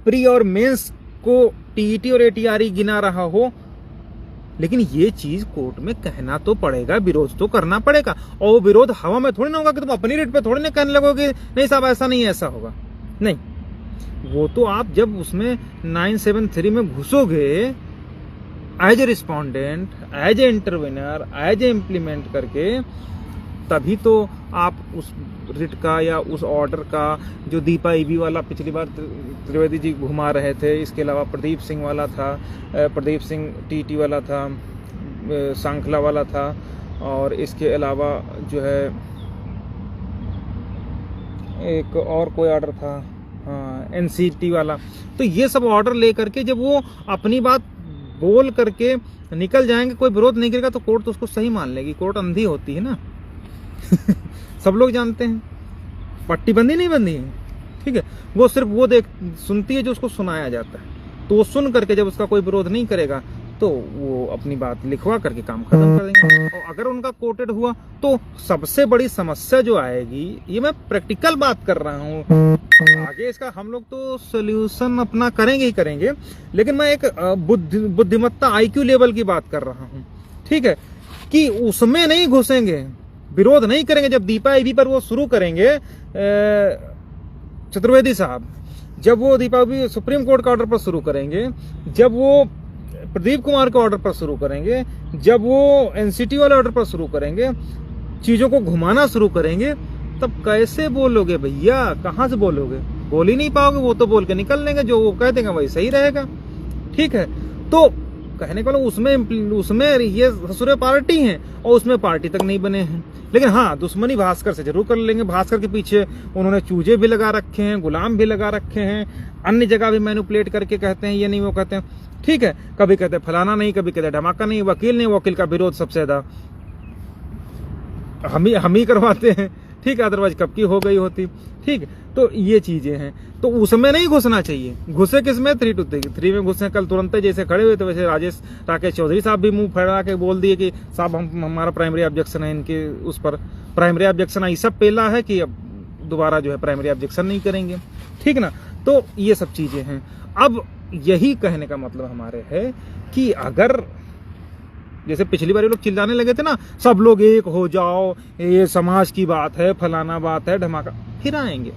प्री और मेंस को टीईटी और एटीआरई गिना रहा हो, लेकिन ये चीज कोर्ट में कहना तो पड़ेगा, विरोध तो करना पड़ेगा। और वो विरोध हवा में थोड़ी ना होगा कि तुम अपनी रेट पे थोड़ी ना कहने लगोगे नहीं साहब ऐसा नहीं ऐसा होगा, नहीं। वो तो आप जब उसमें 973 में घुसोगे as a respondent, as a intervener, as a implement करके, तभी तो आप उस रिट का या उस ऑर्डर का, जो दीपा ईवी वाला पिछली बार त्रिवेदी जी घुमा रहे थे, इसके अलावा प्रदीप सिंह वाला था, प्रदीप सिंह टीटी वाला था, सांखला वाला था, और इसके अलावा जो है एक और कोई ऑर्डर था, हाँ एनसीटी वाला। तो ये सब ऑर्डर लेकर के जब वो अपनी बात बोल करके निकल जाएंगे, कोई विरोध नहीं करेगा, तो कोर्ट तो उसको सही मान लेगी। कोर्ट अंधी होती है ना सब लोग जानते हैं, पट्टी बंदी नहीं बंदी है, ठीक है। वो सिर्फ वो सुनती है जो उसको सुनाया जाता है, तो वो सुन करके जब उसका कोई विरोध नहीं करेगा तो वो अपनी बात लिखवा करके काम खत्म कर देंगे। और अगर उनका कोर्टेड हुआ तो सबसे बड़ी समस्या जो आएगी, ये मैं प्रैक्टिकल बात कर रहा हूँ, आगे इसका हम लोग तो सोल्यूशन अपना करेंगे ही करेंगे, लेकिन मैं एक बुद्धिमत्ता आईक्यू लेवल की बात कर रहा हूँ, ठीक है, कि उसमें नहीं घुसेंगे, विरोध नहीं करेंगे। जब दीपा ईवी पर वो शुरू करेंगे, चतुर्वेदी साहब जब वो दीपा ईवी सुप्रीम कोर्ट का ऑर्डर पर शुरू करेंगे, जब वो प्रदीप कुमार के ऑर्डर पर शुरू करेंगे, जब वो एनसीटी वाले ऑर्डर पर शुरू करेंगे, चीजों को घुमाना शुरू करेंगे, तब कैसे बोलोगे भैया, कहां से बोलोगे? बोल ही नहीं पाओगे। वो तो बोल के निकल लेंगे, जो वो कह देंगे वही सही रहेगा, ठीक है। तो कहने को उसमें ये ससुरे पार्टी हैं और उसमें पार्टी तक नहीं बने हैं, लेकिन हाँ दुश्मनी भास्कर से जरूर कर लेंगे। भास्कर के पीछे उन्होंने चूजे भी लगा रखे हैं, गुलाम भी लगा रखे हैं, अन्य जगह भी मैनिपुलेट करके कहते हैं ये नहीं वो कहते हैं, ठीक है। कभी कहते फलाना नहीं, कभी कहते धमाका नहीं, वकील नहीं, वकील का विरोध सबसे ज्यादा हम ही करवाते हैं, ठीक है, अदरवाइज कब की हो गई होती, ठीक। तो ये चीजें हैं, तो उसमें नहीं घुसना चाहिए। घुसे किसमें? 323 में घुसे। कल तुरंत जैसे खड़े हुए थे वैसे राकेश चौधरी साहब भी मुंह फैला के बोल दिए कि साहब हमारा प्राइमरी ऑब्जेक्शन है, इनके उस पर प्राइमरी ऑब्जेक्शन है, सब पेला है कि अब दोबारा जो है प्राइमरी ऑब्जेक्शन नहीं करेंगे, ठीक ना। तो ये सब चीजें हैं। अब यही कहने का मतलब हमारे है कि अगर जैसे पिछली बार लोग चिल्लाने लगे थे ना, सब लोग एक हो जाओ, ये समाज की बात है, फलाना बात है, धमाका, फिर आएंगे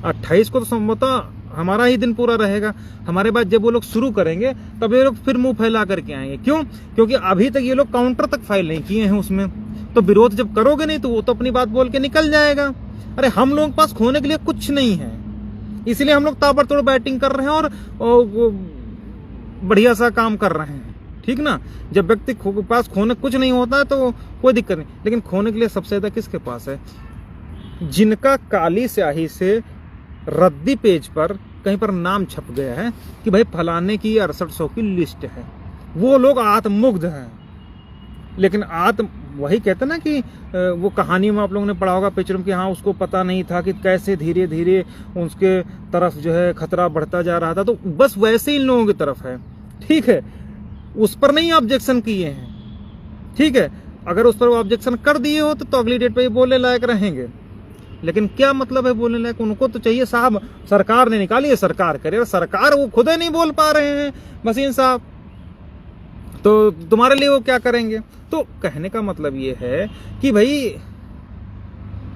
28 को तो संभवतः हमारा ही दिन पूरा रहेगा। हमारे बाद जब वो लोग शुरू करेंगे तब ये लोग फिर मुंह फैला करके आएंगे। क्यों? क्योंकि अभी तक ये लोग काउंटर तक फाइल नहीं किए हैं उसमें, तो विरोध जब करोगे नहीं तो वो तो अपनी बात बोल के निकल जाएगा। अरे हम लोगों के पास खोने के लिए कुछ नहीं है, इसलिए हम लोग ताबड़तोड़ बैटिंग कर रहे हैं और बढ़िया सा काम कर रहे हैं, ठीक ना। जब व्यक्ति के पास खोने कुछ नहीं होता है तो कोई दिक्कत नहीं, लेकिन खोने के लिए सबसे ज्यादा किसके पास है? जिनका काली स्याही से रद्दी पेज पर कहीं पर नाम छप गया है कि भाई फलाने की 6800 की लिस्ट है, वो लोग आत्ममुग्ध हैं। लेकिन वही कहते ना कि वो कहानी में आप लोगों ने पढ़ा होगा पेचरम की, हाँ उसको पता नहीं था कि कैसे धीरे धीरे उसके तरफ जो है खतरा बढ़ता जा रहा था, तो बस वैसे ही इन लोगों की तरफ है, ठीक है। उस पर नहीं ऑब्जेक्शन किए हैं, ठीक है। अगर उस पर ऑब्जेक्शन कर दिए हो तो अगली डेट पे ये बोलने लायक रहेंगे, लेकिन क्या मतलब है बोलने लायक? उनको तो चाहिए साहब सरकार ने निकाली है, सरकार करे, सरकार वो खुद ही नहीं बोल पा रहे हैं मसीन साहब, तो तुम्हारे लिए वो क्या करेंगे? तो कहने का मतलब ये है कि भाई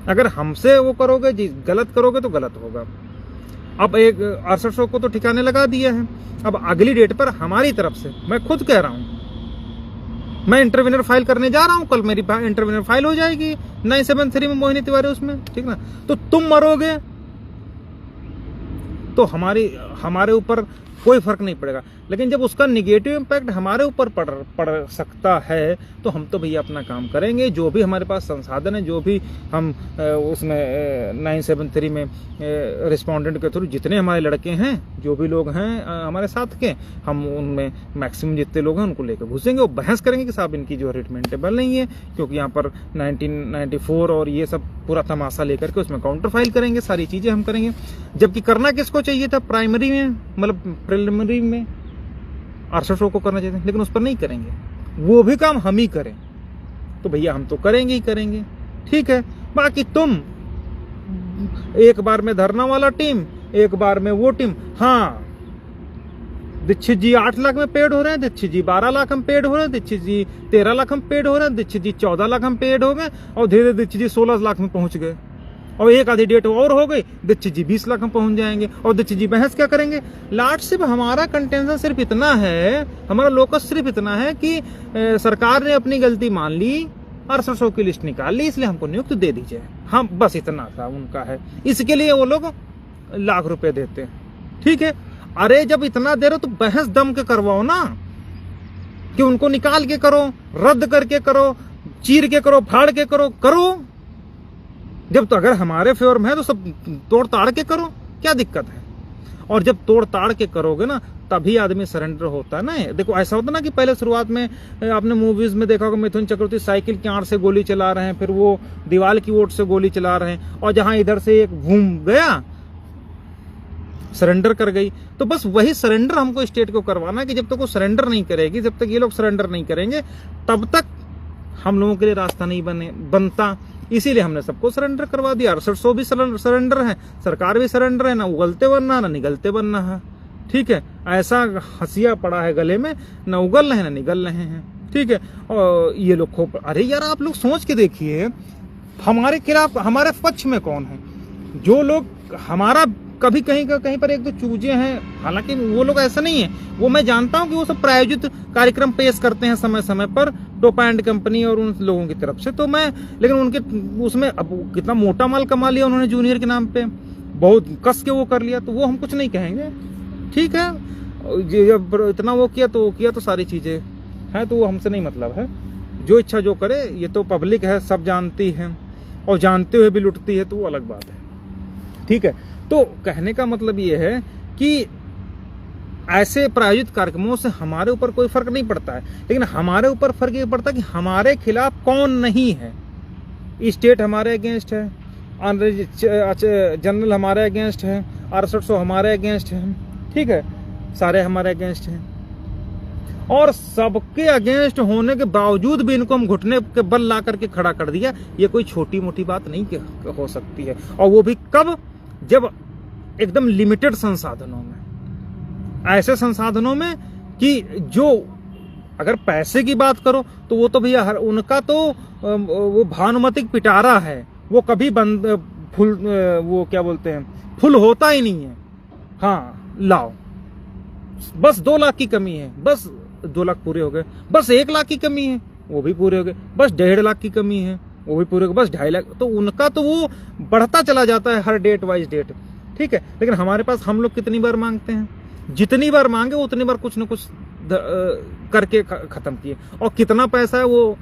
अगर हमसे वो करोगे जी, गलत करोगे तो गलत होगा। अब एक 6800 को तो ठिकाने लगा दिया है, अब अगली डेट पर हमारी तरफ से, मैं खुद कह रहा हूं, मैं इंटरवेनर फाइल करने जा रहा हूं, कल मेरी इंटरवेनर फाइल हो जाएगी 973 में, मोहिनी तिवारी उसमें, ठीक ना। तो तुम मरोगे तो हमारे ऊपर कोई फर्क नहीं पड़ेगा, लेकिन जब उसका निगेटिव इम्पैक्ट हमारे ऊपर पड़ सकता है तो हम तो भैया अपना काम करेंगे। जो भी हमारे पास संसाधन है, जो भी हम उसमें 973 में रिस्पोंडेंट के थ्रू जितने हमारे लड़के हैं, जो भी लोग हैं हमारे साथ के, हम उनमें मैक्सिमम जितने लोग हैं उनको लेकर घुसेंगे और बहस करेंगे कि साहब इनकी जो रिटमेंटेबल नहीं है, क्योंकि यहाँ पर 1994 और ये सब पूरा तमाशा लेकर के उसमें काउंटर फाइल करेंगे, सारी चीजें हम करेंगे। जबकि करना किसको चाहिए था? प्राइमरी में, मतलब प्रिलिमिनरी में 6800 को करना चाहिए, लेकिन उस पर नहीं करेंगे, वो भी काम हम ही करें तो भैया हम तो करेंगे ही करेंगे, ठीक है। बाकी तुम एक बार में धरना वाला टीम, एक बार में वो टीम। हाँ, दीक्षित जी 8 लाख में पेड हो रहे हैं, दीक्षित जी 12 लाख हम पेड हो रहे हैं, दीक्षित जी 13 लाख हम पेड हो रहे हैं, दीक्षित जी 14 लाख हम पेड हो गए, और धीरे धीरे दीक्षित जी 16 लाख में पहुंच गए, और एक आधी डेट और हो गई, दीक्षित जी 20 लाख में पहुंच जाएंगे, और दीक्षित जी बहस क्या करेंगे। लास्ट सिर्फ हमारा कंटेंशन सिर्फ इतना है, हमारा लोकस सिर्फ इतना है कि सरकार ने अपनी गलती मान ली, 6800 की लिस्ट निकाल ली, इसलिए हमको नियुक्त दे दीजिए। हम बस इतना सा उनका है, इसके लिए वो लोग लाख रुपए देते हैं। ठीक है, अरे जब इतना दे रहे हो तो बहस दम के करवाओ ना, कि उनको निकाल के करो, रद्द करके करो, चीर के करो, फाड़ के करो, जब तो अगर हमारे फेवर में है तो सब तोड़ ताड़ के करो, क्या दिक्कत है। और जब तोड़ ताड़ के करोगे ना तभी आदमी सरेंडर होता है ना। देखो ऐसा होता ना कि पहले शुरुआत में आपने मूवीज में देखा होगा, मिथुन चक्रवर्ती साइकिल की आड़ से गोली चला रहे हैं, फिर वो दीवार की ओट से गोली चला रहे हैं, और जहां इधर से एक घूम गया सरेंडर कर गई। तो बस वही सरेंडर हमको स्टेट को करवाना है कि जब तक वो सरेंडर नहीं करेगी, जब तक ये लोग सरेंडर नहीं करेंगे, तब तक हम लोगों के लिए रास्ता नहीं बनता। इसीलिए हमने सबको सरेंडर करवा दिया। 6800 भी सरेंडर है, सरकार भी सरेंडर है, ना उगलते बनना ना निगलते बनना है। ठीक है, ऐसा हंसिया पड़ा है गले में, ना उगल रहे हैं ना निगल रहे हैं। ठीक है, और ये लोग खूब, अरे यार आप लोग सोच के देखिए, हमारे खिलाफ हमारे पक्ष में कौन है। जो लोग हमारा कभी कहीं पर एक दो चूजे हैं, हालांकि वो लोग ऐसा नहीं है, वो मैं जानता हूं कि वो सब प्रायोजित कार्यक्रम पेश करते हैं समय समय पर, टोपा एंड कंपनी और उन लोगों की तरफ से। तो मैं, लेकिन उनके उसमें अब कितना मोटा माल कमा लिया उन्होंने जूनियर के नाम पे, बहुत कस के वो कर लिया, तो वो हम कुछ नहीं कहेंगे। ठीक है, जब इतना वो किया तो सारी चीजें हैं, तो वो हमसे नहीं मतलब है। जो इच्छा जो करे, ये तो पब्लिक है, सब जानती है, और जानते हुए भी लुटती है, तो वो अलग बात है। ठीक है, तो कहने का मतलब ये है कि ऐसे प्रायोजित कार्यक्रमों से हमारे ऊपर कोई फर्क नहीं पड़ता है, लेकिन हमारे ऊपर फर्क ये पड़ता है कि हमारे खिलाफ कौन नहीं है। स्टेट हमारे अगेंस्ट है, जनरल हमारे अगेंस्ट है, 6800 हमारे अगेंस्ट है। ठीक है, सारे हमारे अगेंस्ट हैं, और सबके अगेंस्ट होने के बावजूद भी इनको हम घुटने के बल ला करके खड़ा कर दिया। ये कोई छोटी मोटी बात नहीं हो सकती है, और वो भी कब, जब एकदम लिमिटेड संसाधनों में, ऐसे संसाधनों में कि जो, अगर पैसे की बात करो तो वो तो भैया उनका तो वो भानुमति पिटारा है, वो कभी बंद फुल, वो क्या बोलते हैं, फुल होता ही नहीं है। हाँ लाओ, बस 2 लाख की कमी है, बस 2 लाख पूरे हो गए, बस 1 लाख की कमी है, वो भी पूरे हो गए, बस 1.5 लाख की कमी है, वो भी पूरे हो गए, बस 2.5 लाख। तो उनका तो वो बढ़ता चला जाता है हर डेट वाइज डेट। ठीक है, लेकिन हमारे पास हम लोग कितनी बार मांगते हैं, जितनी बार मांगे उतनी बार कुछ न कुछ करके खत्म किए, और कितना पैसा है वो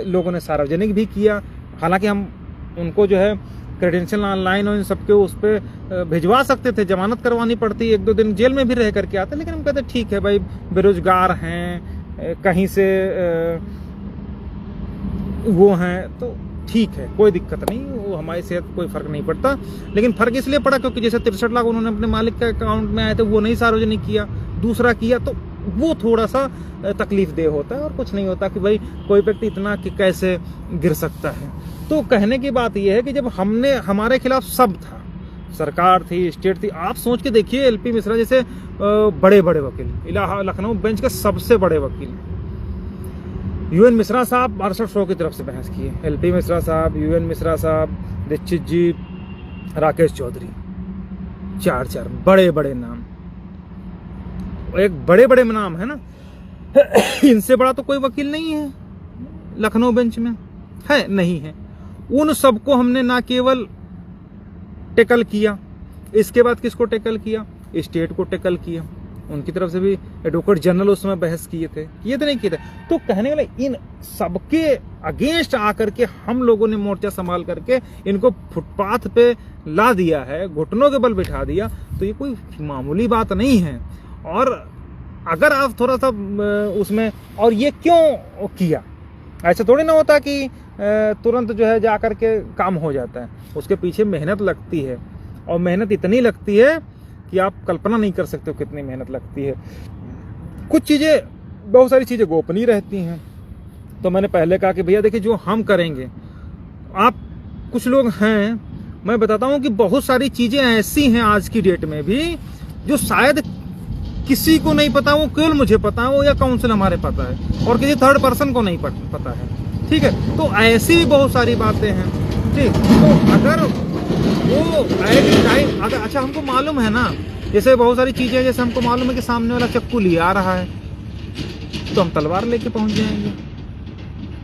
लोगों ने सार्वजनिक भी किया। हालांकि हम उनको जो है क्रेडेंशियल ऑनलाइन और इन सबके उस पर भिजवा सकते थे, जमानत करवानी पड़ती, 1-2 दिन जेल में भी रह करके आते, लेकिन हम कहते ठीक है भाई, बेरोजगार हैं, कहीं से वो हैं, तो ठीक है, कोई दिक्कत नहीं, वो हमारी सेहत कोई फर्क नहीं पड़ता। लेकिन फर्क इसलिए पड़ा क्योंकि जैसे 63 लाख उन्होंने अपने मालिक के अकाउंट में आए थे, वो नहीं सार्वजनिक किया, दूसरा किया, तो वो थोड़ा सा तकलीफ दे होता है, और कुछ नहीं होता कि भाई कोई व्यक्ति इतना कि कैसे गिर सकता है। तो कहने की बात यह है कि जब हमने, हमारे खिलाफ सब था, सरकार थी, स्टेट थी। आप सोच के देखिए, एलपी मिश्रा जैसे बड़े बड़े वकील, लखनऊ बेंच के सबसे बड़े वकील, यूएन मिश्रा साहब 6800 की तरफ से बहस किए, एलपी मिश्रा साहब, यूएन मिश्रा साहब, दीक्षित जी, राकेश चौधरी, 4 बड़े बड़े नाम, एक बड़े बड़े नाम है ना। इनसे बड़ा तो कोई वकील नहीं है लखनऊ बेंच में, है नहीं है। उन सबको हमने ना केवल टेकल किया, इसके बाद किसको टेकल किया, स्टेट को टेकल किया। उनकी तरफ से भी एडवोकेट जनरल उस समय बहस किए थे नहीं किए थे। तो कहने वाले, इन सबके अगेंस्ट आकर के हम लोगों ने मोर्चा संभाल करके इनको फुटपाथ पे ला दिया है, घुटनों के बल बिठा दिया। तो ये कोई मामूली बात नहीं है। और अगर आप थोड़ा सा उसमें, और ये क्यों किया, ऐसा थोड़ी ना होता कि तुरंत जो है जा करके काम हो जाता है, उसके पीछे मेहनत लगती है, और मेहनत इतनी लगती है कि आप कल्पना नहीं कर सकते हो कितनी मेहनत लगती है। कुछ चीज़ें, बहुत सारी चीज़ें गोपनीय रहती हैं। तो मैंने पहले कहा कि भैया देखिए, जो हम करेंगे, आप कुछ लोग हैं मैं बताता हूँ कि बहुत सारी चीजें ऐसी हैं आज की डेट में भी जो शायद किसी को नहीं पता, वो केवल मुझे पता है, वो या काउंसिल हमारे पता है और किसी थर्ड पर्सन को नहीं पता है। ठीक है, तो ऐसी भी बहुत सारी बातें हैं। ठीक, तो अगर वो टाइम अगर अच्छा हमको मालूम है ना, जैसे बहुत सारी चीजें, जैसे हमको मालूम है कि सामने वाला चक्कू लिए आ रहा है तो हम तलवार लेके पहुंच जाएंगे,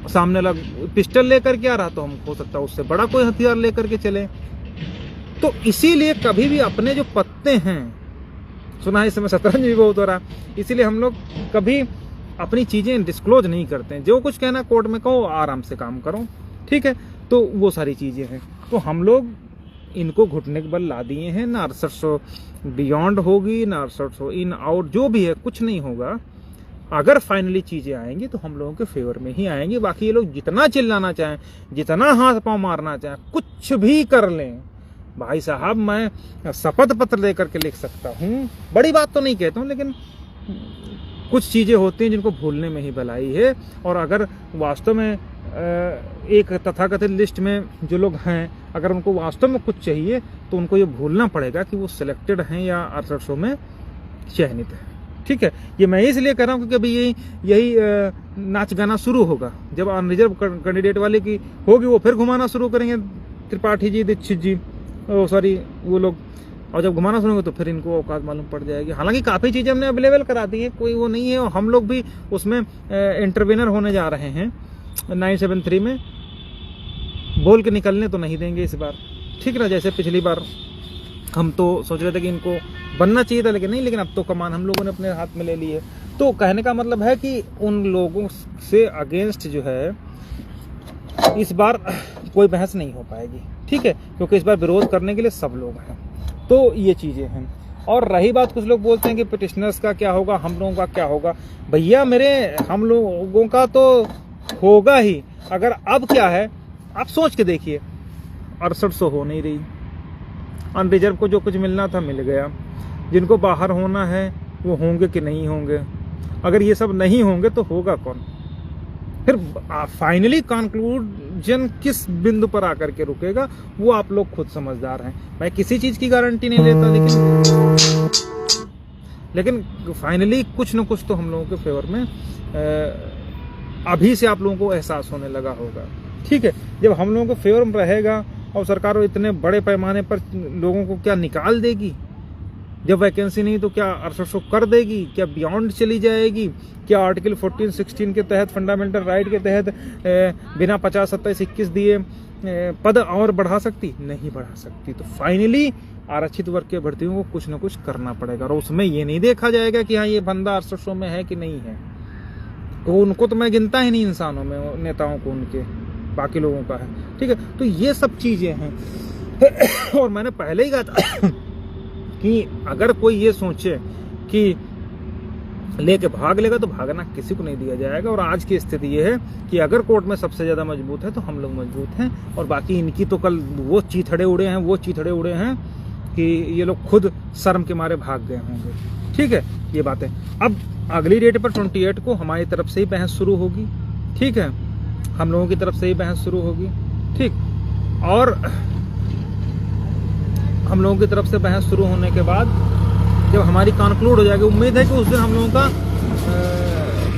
सामने वाला पिस्टल लेकर के आ रहा तो हम हो सकता है उससे बड़ा कोई हथियार लेकर के चले। तो इसीलिए कभी भी अपने जो पत्ते हैं, सुना है इस समय शतरंज भी बहुत हो रहा, इसीलिए हम लोग कभी अपनी चीजें डिस्क्लोज नहीं करते हैं। जो कुछ कहना कोर्ट में कहो, आराम से काम करो। ठीक है, तो वो सारी चीजें हैं। तो हम लोग इनको घुटने के बल ला दिए हैं ना। 6800 बियॉन्ड होगी ना, 6800 इन आउट जो भी है, कुछ नहीं होगा। अगर फाइनली चीजें आएंगी तो हम लोगों के फेवर में ही आएंगी। बाकी ये लोग जितना चिल्लाना चाहें, जितना हाथ पांव मारना चाहें, कुछ भी कर लें, भाई साहब मैं शपथ पत्र लेकर के लिख सकता हूँ। बड़ी बात तो नहीं कहता हूँ, लेकिन कुछ चीजें होती हैं जिनको भूलने में ही भलाई है। और अगर वास्तव में एक तथाकथित लिस्ट में जो लोग हैं, अगर उनको वास्तव में कुछ चाहिए तो उनको ये भूलना पड़ेगा कि वो सिलेक्टेड हैं या 6800 में चयनित है। ठीक है, ये मैं इसलिए कर रहा हूँ क्योंकि अभी यही नाच गाना शुरू होगा। जब अनरिजर्व कैंडिडेट वाले की होगी, वो फिर घुमाना शुरू करेंगे, त्रिपाठी जी, दीक्षित जी, सॉरी वो लोग। और जब घुमाना शुरू होगा तो फिर इनको औकात मालूम पड़ जाएगी। हालांकि काफ़ी चीज़ें हमने अवेलेबल करा दी है, कोई वो नहीं है। और हम लोग भी उसमें इंटरवेनर होने जा रहे हैं 973 में। बोल के निकलने तो नहीं देंगे इस बार, ठीक ना। जैसे पिछली बार हम तो सोच रहे थे कि इनको बनना चाहिए था, लेकिन नहीं। लेकिन अब तो कमान हम लोगों ने अपने हाथ में ले ली है। तो कहने का मतलब है कि उन लोगों से अगेंस्ट जो है इस बार कोई बहस नहीं हो पाएगी। ठीक है, क्योंकि इस बार विरोध करने के लिए सब लोग हैं। तो ये चीज़ें हैं। और रही बात, कुछ लोग बोलते हैं कि पिटिशनर्स का क्या होगा, हम लोगों का क्या होगा। भैया मेरे, हम लोगों का तो होगा ही। अगर अब क्या है, आप सोच के देखिए, 6800 हो नहीं रही। अनरिजर्व को जो कुछ मिलना था मिल गया। जिनको बाहर होना है वो होंगे कि नहीं होंगे। अगर ये सब नहीं होंगे तो होगा कौन? फिर फाइनली कंक्लूजन किस बिंदु पर आकर के रुकेगा, वो आप लोग खुद समझदार हैं। मैं किसी चीज की गारंटी नहीं देता, लेकिन फाइनली कुछ न कुछ तो हम लोगों के फेवर में अभी से आप लोगों को एहसास होने लगा होगा। ठीक है, जब हम लोगों को फेवर में रहेगा और सरकार इतने बड़े पैमाने पर लोगों को क्या निकाल देगी, जब वैकेंसी नहीं तो क्या 6800 कर देगी, क्या बियॉन्ड चली जाएगी, क्या आर्टिकल 14-16 के तहत, फंडामेंटल राइट के तहत बिना 50, 27, 21 दिए पद और बढ़ा सकती? नहीं बढ़ा सकती। तो फाइनली आरक्षित वर्ग के भर्तियों को कुछ न कुछ करना पड़ेगा। और उसमें ये नहीं देखा जाएगा कि हाँ ये बंदा 6800 में है कि नहीं है। तो उनको तो मैं गिनता ही नहीं इंसानों में, नेताओं को, उनके बाकी लोगों का है। ठीक है, तो ये सब चीजें हैं। और मैंने पहले ही कहा था कि अगर कोई ये सोचे कि लेके भाग लेगा तो भागना किसी को नहीं दिया जाएगा। और आज की स्थिति ये है कि अगर कोर्ट में सबसे ज्यादा मजबूत है तो हम लोग मजबूत हैं। और बाकी इनकी तो कल वो चीथड़े उड़े हैं कि ये लोग खुद शर्म के मारे भाग गए होंगे। ठीक है, ये बात है। अब अगली डेट पर 28 को हमारी तरफ से ही बहस शुरू होगी। ठीक है, हम लोगों की तरफ से ही बहस शुरू होगी। ठीक, और हम लोगों की तरफ से बहस शुरू होने के बाद जब हमारी कंक्लूड हो जाएगी, उम्मीद है कि उस दिन हम लोगों का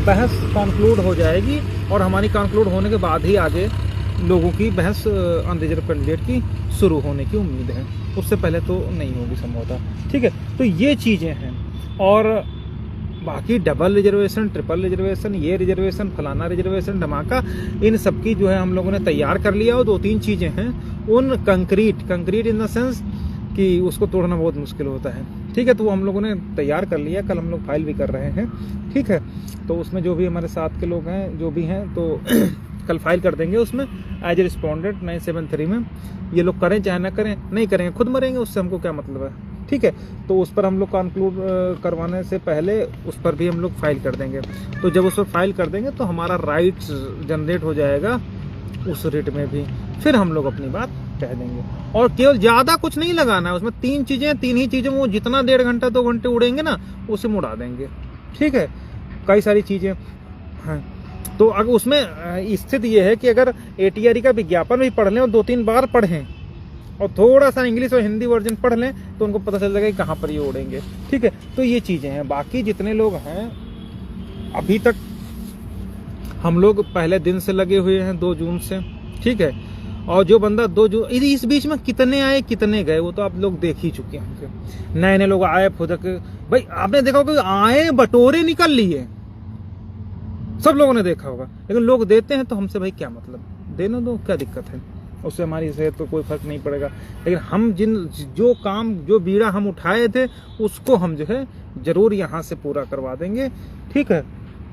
बहस कंक्लूड हो जाएगी। और हमारी कंक्लूड होने के बाद ही आगे लोगों की बहस अनरिजर्व कैंडिडेट की शुरू होने की उम्मीद है। उससे पहले तो नहीं होगी संभवतः। ठीक है, तो ये चीज़ें हैं। और बाकी डबल रिजर्वेशन, ट्रिपल रिजर्वेशन, ये रिजर्वेशन, फलाना रिजर्वेशन, धमाका, इन सब की जो है हम लोगों ने तैयार कर लिया। और 2-3 चीज़ें हैं उन कंक्रीट इन द सेंस कि उसको तोड़ना बहुत मुश्किल होता है। ठीक है, तो वो हम लोगों ने तैयार कर लिया। कल हम लोग फाइल भी कर रहे हैं। ठीक है, तो उसमें जो भी हमारे साथ के लोग हैं, जो भी हैं, तो कल फाइल कर देंगे उसमें एज ए रिस्पॉन्डेंट 973 में। ये लोग करें चाहे ना करें, नहीं करेंगे खुद मरेंगे, उससे हमको क्या मतलब है। ठीक है, तो उस पर हम लोग कंक्लूड करवाने से पहले उस पर भी हम लोग फाइल कर देंगे। तो जब उस पर फाइल कर देंगे तो हमारा राइट्स जनरेट हो जाएगा उस रेट में भी। फिर हम लोग अपनी बात कह देंगे। और केवल ज्यादा कुछ नहीं लगाना है उसमें। 3 ही चीजें वो जितना 1.5 घंटा 2 घंटे उड़ेंगे ना, उसे मुड़ा देंगे। ठीक है, कई सारी चीजें हैं। तो अगर उसमें स्थिति ये है कि अगर ATRE का विज्ञापन भी पढ़ लें और 2-3 बार पढ़ें और थोड़ा सा इंग्लिश और हिंदी वर्जन पढ़ लें तो उनको पता चल जाएगा कि कहाँ पर ये उड़ेंगे। ठीक है, तो ये चीज़ें हैं। बाकी जितने लोग हैं अभी तक हम लोग पहले दिन से लगे हुए हैं 2 जून से। ठीक है, और जो बंदा 2 जून, इस बीच में कितने आए कितने गए वो तो आप लोग देख ही चुके होंगे। नए नए लोग आए फुदक, भाई आपने देखा होगा आए बटोरे निकल लिए, सब लोगों ने देखा होगा। लेकिन लोग देते हैं तो हमसे भाई क्या मतलब, देना दो, क्या दिक्कत है, उससे हमारी सेहत को कोई फर्क नहीं पड़ेगा। लेकिन हम जो बीड़ा हम उठाए थे उसको हम जो है जरूर यहाँ से पूरा करवा देंगे। ठीक है,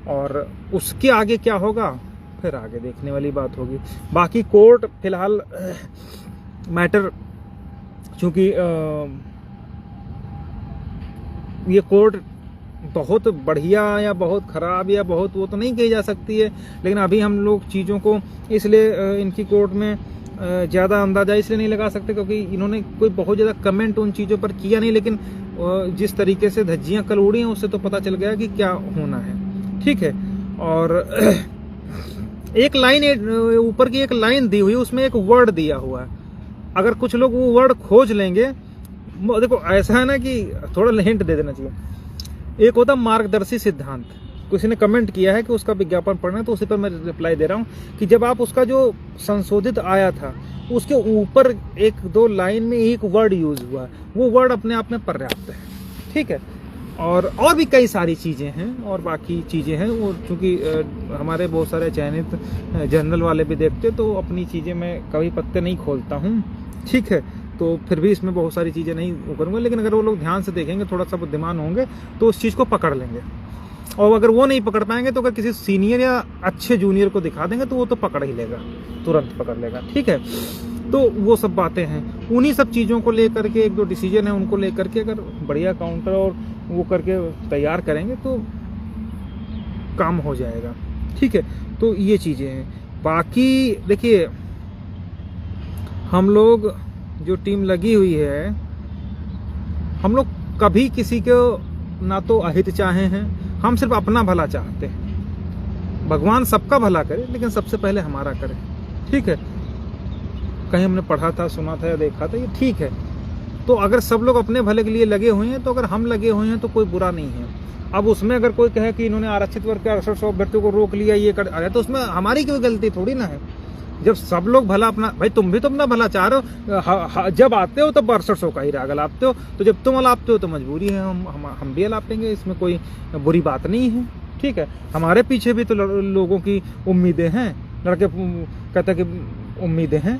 और उसके आगे क्या होगा फिर आगे देखने वाली बात होगी। बाकी कोर्ट फिलहाल मैटर, चूंकि ये कोर्ट बहुत बढ़िया या बहुत खराब या बहुत वो तो नहीं कही जा सकती है, लेकिन अभी हम लोग चीज़ों को इसलिए इनकी कोर्ट में ज़्यादा अंदाजा इसलिए नहीं लगा सकते क्योंकि इन्होंने कोई बहुत ज़्यादा कमेंट उन चीज़ों पर किया नहीं। लेकिन जिस तरीके से धज्जियाँ कल उड़ी हैं उससे तो पता चल गया कि क्या होना है। ठीक है, और एक लाइन ऊपर की एक लाइन दी हुई, उसमें एक वर्ड दिया हुआ है। अगर कुछ लोग वो वर्ड खोज लेंगे, देखो ऐसा है ना कि थोड़ा हिंट दे देना चाहिए। एक होता मार्गदर्शी सिद्धांत, किसी ने कमेंट किया है कि उसका विज्ञापन पढ़ना है तो उसी पर मैं रिप्लाई दे रहा हूँ कि जब आप उसका जो संशोधित आया था उसके ऊपर 1-2 लाइन में एक वर्ड यूज हुआ, वो वर्ड अपने आप में पर्याप्त है। ठीक है, और भी कई सारी चीज़ें हैं और बाकी चीज़ें हैं। वो चूँकि हमारे बहुत सारे चयनित जर्नल वाले भी देखते तो अपनी चीज़ें मैं कभी पत्ते नहीं खोलता हूँ। ठीक है, तो फिर भी इसमें बहुत सारी चीज़ें नहीं वो करूँगा, लेकिन अगर वो लोग ध्यान से देखेंगे, थोड़ा सा बुद्धिमान होंगे तो उस चीज़ को पकड़ लेंगे। और अगर वो नहीं पकड़ पाएंगे तो अगर किसी सीनियर या अच्छे जूनियर को दिखा देंगे तो वो तो पकड़ ही लेगा, तुरंत पकड़ लेगा। ठीक है, तो वो सब बातें हैं। उन्हीं सब चीज़ों को लेकर के 1-2 डिसीजन है, उनको लेकर के अगर बढ़िया काउंटर और वो करके तैयार करेंगे तो काम हो जाएगा। ठीक है, तो ये चीज़ें हैं। बाकी देखिए, हम लोग जो टीम लगी हुई है, हम लोग कभी किसी को ना तो अहित चाहे हैं, हम सिर्फ अपना भला चाहते हैं। भगवान सबका भला करे लेकिन सबसे पहले हमारा करे। ठीक है, कहीं हमने पढ़ा था, सुना था या देखा था, ये ठीक है। तो अगर सब लोग अपने भले के लिए लगे हुए हैं तो अगर हम लगे हुए हैं तो कोई बुरा नहीं है। अब उसमें अगर कोई कहे कि इन्होंने आरक्षित वर्ग के 6800 अभ्यर्थियों को रोक लिया, ये कर आया, तो उसमें हमारी कोई गलती थोड़ी ना है। जब सब लोग भला अपना, भाई तुम भी तो अपना भला चाह रहे हो, जब आते हो तब 6800 का ही राग अलापते हो, तो जब तुम अलापते हो तो मजबूरी है, हम भी अलापेंगे, इसमें कोई बुरी बात नहीं है। ठीक है, हमारे पीछे भी तो लोगों की उम्मीदें हैं। लड़के कहते कि उम्मीदें हैं,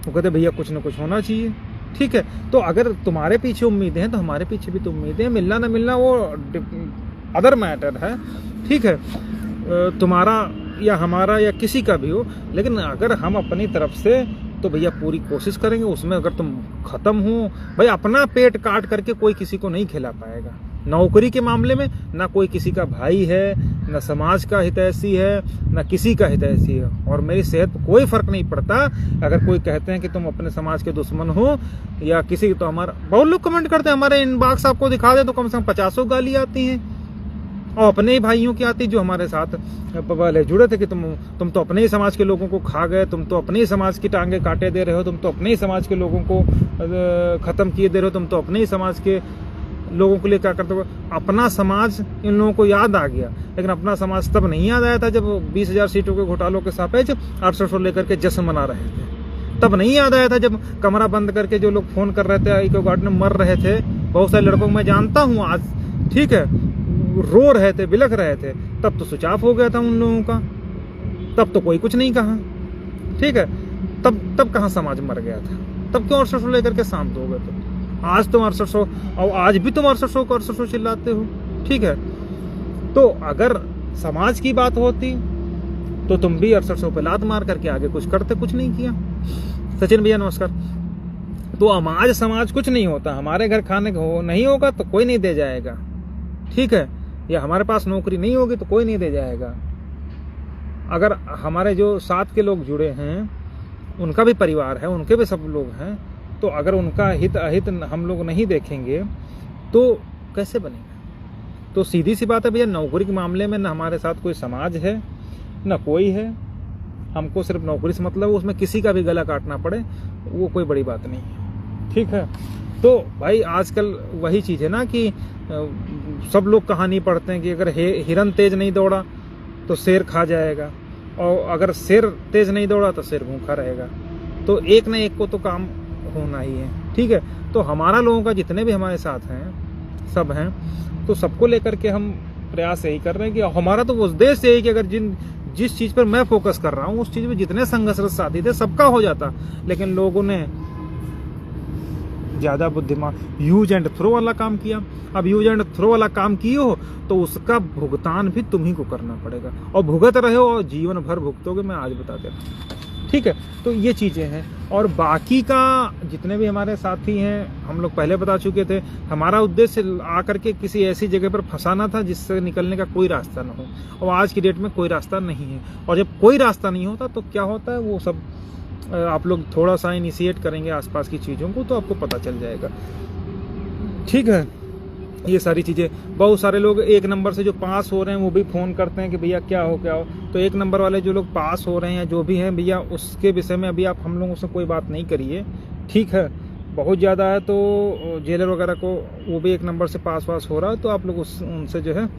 वो कहते भैया कुछ ना कुछ होना चाहिए। ठीक है, तो अगर तुम्हारे पीछे उम्मीदें हैं तो हमारे पीछे भी तो उम्मीदें हैं। मिलना ना मिलना वो अदर मैटर है। ठीक है, तुम्हारा या हमारा या किसी का भी हो, लेकिन अगर हम अपनी तरफ से तो भैया पूरी कोशिश करेंगे। उसमें अगर तुम खत्म हो, भाई अपना पेट काट करके कोई किसी को नहीं खिला पाएगा। नौकरी के मामले में ना कोई किसी का भाई है, ना समाज का हितैषी है, ना किसी का हितैषी है। और मेरी सेहत पर कोई फर्क नहीं पड़ता अगर कोई कहते हैं कि तुम अपने समाज के दुश्मन हो या किसी, तो हमारा बहुत लोग कमेंट करते हैं, हमारे इनबॉक्स आपको दिखा दे तो कम से कम 50 गाली आती हैं, और अपने ही भाइयों की आती जो हमारे साथ पहले जुड़े थे कि तुम तो अपने ही समाज के लोगों को खा गए, तुम तो अपने ही समाज की टांगे काटे दे रहे हो, तुम तो अपने ही समाज के लोगों को खत्म किए दे रहे हो, तुम तो अपने ही समाज के लोगों के लिए क्या करते हो। अपना समाज इन लोगों को याद आ गया, लेकिन अपना समाज तब नहीं याद आया था जब 20,000 सीटों के घोटालों के सापेक्ष 800 लेकर के जश्न मना रहे थे। तब नहीं याद आया था जब कमरा बंद करके जो लोग फोन कर रहे थे, इको गार्ड में मर रहे थे। बहुत सारे लड़कों को मैं जानता हूँ आज, ठीक है, रो रहे थे, बिलख रहे थे, तब तो स्विच ऑफ हो गया था उन लोगों का, तब तो कोई कुछ नहीं कहा। ठीक है, तब कहाँ समाज मर गया था, तब क्यों 800 लेकर के शांत हो गए थे। आज तुम 800, और आज भी तुम 800 को 800 चिल्लाते हो। ठीक है, तो अगर समाज की बात होती तो तुम भी 800 पे लात मार करके आगे कुछ करते, कुछ नहीं किया। सचिन भैया नमस्कार। तो आज समाज कुछ नहीं होता, हमारे घर खाने को नहीं होगा तो कोई नहीं दे जाएगा। ठीक है, या हमारे पास नौकरी नहीं होगी तो कोई नहीं दे जाएगा। अगर हमारे जो साथ के लोग जुड़े हैं उनका भी परिवार है, उनके भी सब लोग हैं, तो अगर उनका हित अहित हम लोग नहीं देखेंगे तो कैसे बनेगा। तो सीधी सी बात है भैया, नौकरी के मामले में ना हमारे साथ कोई समाज है ना कोई है। हमको सिर्फ नौकरी से मतलब है, उसमें किसी का भी गला काटना पड़े वो कोई बड़ी बात नहीं है। ठीक है, तो भाई आजकल वही चीज़ है ना कि सब लोग कहानी पढ़ते हैं कि अगर हिरन तेज नहीं दौड़ा तो शेर खा जाएगा, और अगर शेर तेज नहीं दौड़ा तो शेर भूखा रहेगा। तो एक ना एक को तो काम होना ही है। ठीक है, तो हमारा लोगों का जितने भी हमारे साथ हैं सब हैं, तो सबको लेकर के हम प्रयास यही कर रहे हैं कि हमारा तो उद्देश्य यही कि अगर जिस चीज़ पर मैं फोकस कर रहा हूँ उस चीज़ में जितने संघर्षरत साथी थे सबका हो जाता, लेकिन लोगों ने ज़्यादा बुद्धिमान यूज एंड थ्रो वाला काम किया। अब यूज एंड थ्रो वाला काम किए हो तो उसका भुगतान भी तुम्ही को करना पड़ेगा, और भुगत रहे हो और जीवन भर भुगतोगे, मैं आज बता दे रहा हूँ। ठीक है, तो ये चीज़ें हैं। और बाकी का जितने भी हमारे साथी हैं हम लोग पहले बता चुके थे, हमारा उद्देश्य आकर के किसी ऐसी जगह पर फंसाना था जिससे निकलने का कोई रास्ता ना हो, और आज की डेट में कोई रास्ता नहीं है। और जब कोई रास्ता नहीं होता तो क्या होता है वो सब आप लोग थोड़ा सा इनिशिएट करेंगे आसपास की चीज़ों को तो आपको पता चल जाएगा। ठीक है, ये सारी चीज़ें। बहुत सारे लोग एक नंबर से जो पास हो रहे हैं वो भी फ़ोन करते हैं कि भैया क्या हो। तो एक नंबर वाले जो लोग पास हो रहे हैं जो भी हैं भैया, उसके विषय में अभी आप हम लोगों से कोई बात नहीं करिए। ठीक है, बहुत ज़्यादा है तो जेलर वगैरह को वो भी एक नंबर से पास हो रहा है तो आप लोग उनसे जो है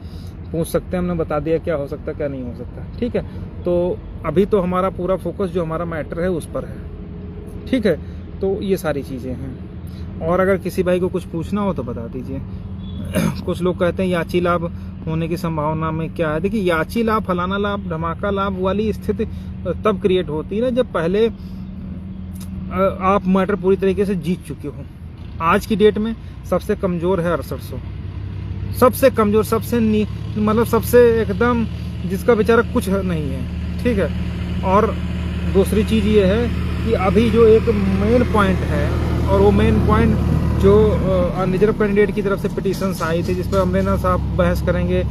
पूछ सकते हैं। हमने बता दिया क्या हो सकता है क्या नहीं हो सकता। ठीक है, तो अभी तो हमारा पूरा फोकस जो हमारा मैटर है उस पर है। ठीक है, तो ये सारी चीज़ें हैं। और अगर किसी भाई को कुछ पूछना हो तो बता दीजिए। कुछ लोग कहते हैं याची लाभ होने की संभावना में क्या है। देखिए, याची लाभ, फलाना लाभ, धमाका लाभ वाली स्थिति तब क्रिएट होती है ना जब पहले आप मैटर पूरी तरीके से जीत चुके हो। आज की डेट में सबसे कमज़ोर है 6800, सबसे कमज़ोर, सबसे मतलब सबसे एकदम जिसका बेचारा कुछ नहीं है। ठीक है, और दूसरी चीज़ ये है कि अभी जो एक मेन पॉइंट है, और वो मेन पॉइंट जो अनरिजर्व कैंडिडेट की तरफ से पिटीशंस आई थी जिस पर अमरेंद्र साहब बहस करेंगे,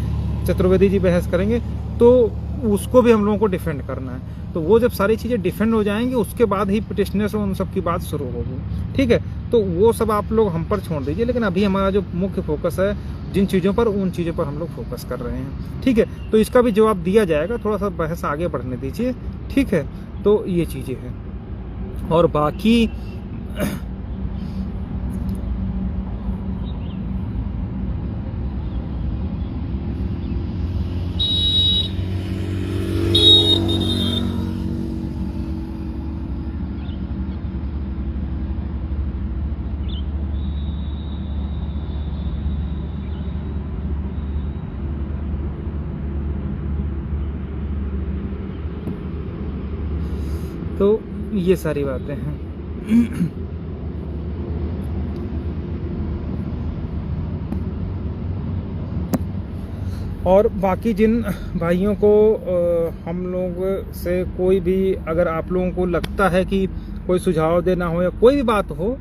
चतुर्वेदी जी बहस करेंगे, तो उसको भी हम लोगों को डिफेंड करना है। तो वो जब सारी चीज़ें डिफेंड हो जाएंगी उसके बाद ही पिटिशनर्स उन सब की बात शुरू होगी। ठीक है, तो वो सब आप लोग हम पर छोड़ दीजिए, लेकिन अभी हमारा जो मुख्य फोकस है जिन चीज़ों पर, उन चीज़ों पर हम लोग फोकस कर रहे हैं। ठीक है, तो इसका भी जवाब दिया जाएगा, थोड़ा सा बहस आगे बढ़ने दीजिए। ठीक है, तो ये चीज़ें हैं। और बाकी तो ये सारी बातें हैं। और बाकी जिन भाइयों को हम लोग से कोई भी, अगर आप लोगों को लगता है कि कोई सुझाव देना हो या कोई भी बात हो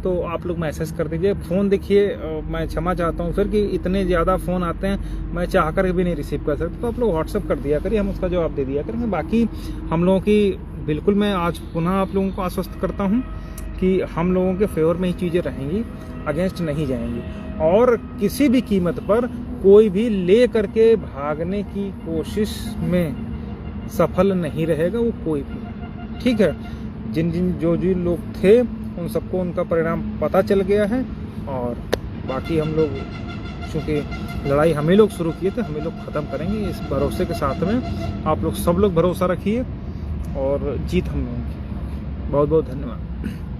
तो आप लोग मैसेज कर दीजिए। फ़ोन देखिए, मैं क्षमा चाहता हूँ सर कि इतने ज़्यादा फ़ोन आते हैं, मैं चाह कर भी नहीं रिसीव कर सकता, तो आप लोग व्हाट्सअप कर दिया करिए, हम उसका जवाब दे दिया करेंगे। बाकी हम लोगों की बिल्कुल, मैं आज पुनः आप लोगों को आश्वस्त करता हूँ कि हम लोगों के फेवर में ही चीज़ें रहेंगी, अगेंस्ट नहीं जाएंगी। और किसी भी कीमत पर कोई भी ले करके भागने की कोशिश में सफल नहीं रहेगा वो कोई भी। ठीक है, जो लोग थे उन सबको उनका परिणाम पता चल गया है। और बाकी हम लोग, चूँकि लड़ाई हमें लोग शुरू किए थे, हमें लोग ख़त्म करेंगे, इस भरोसे के साथ में आप लोग सब लोग भरोसा रखिए और जीत हम लोगों की। बहुत बहुत धन्यवाद।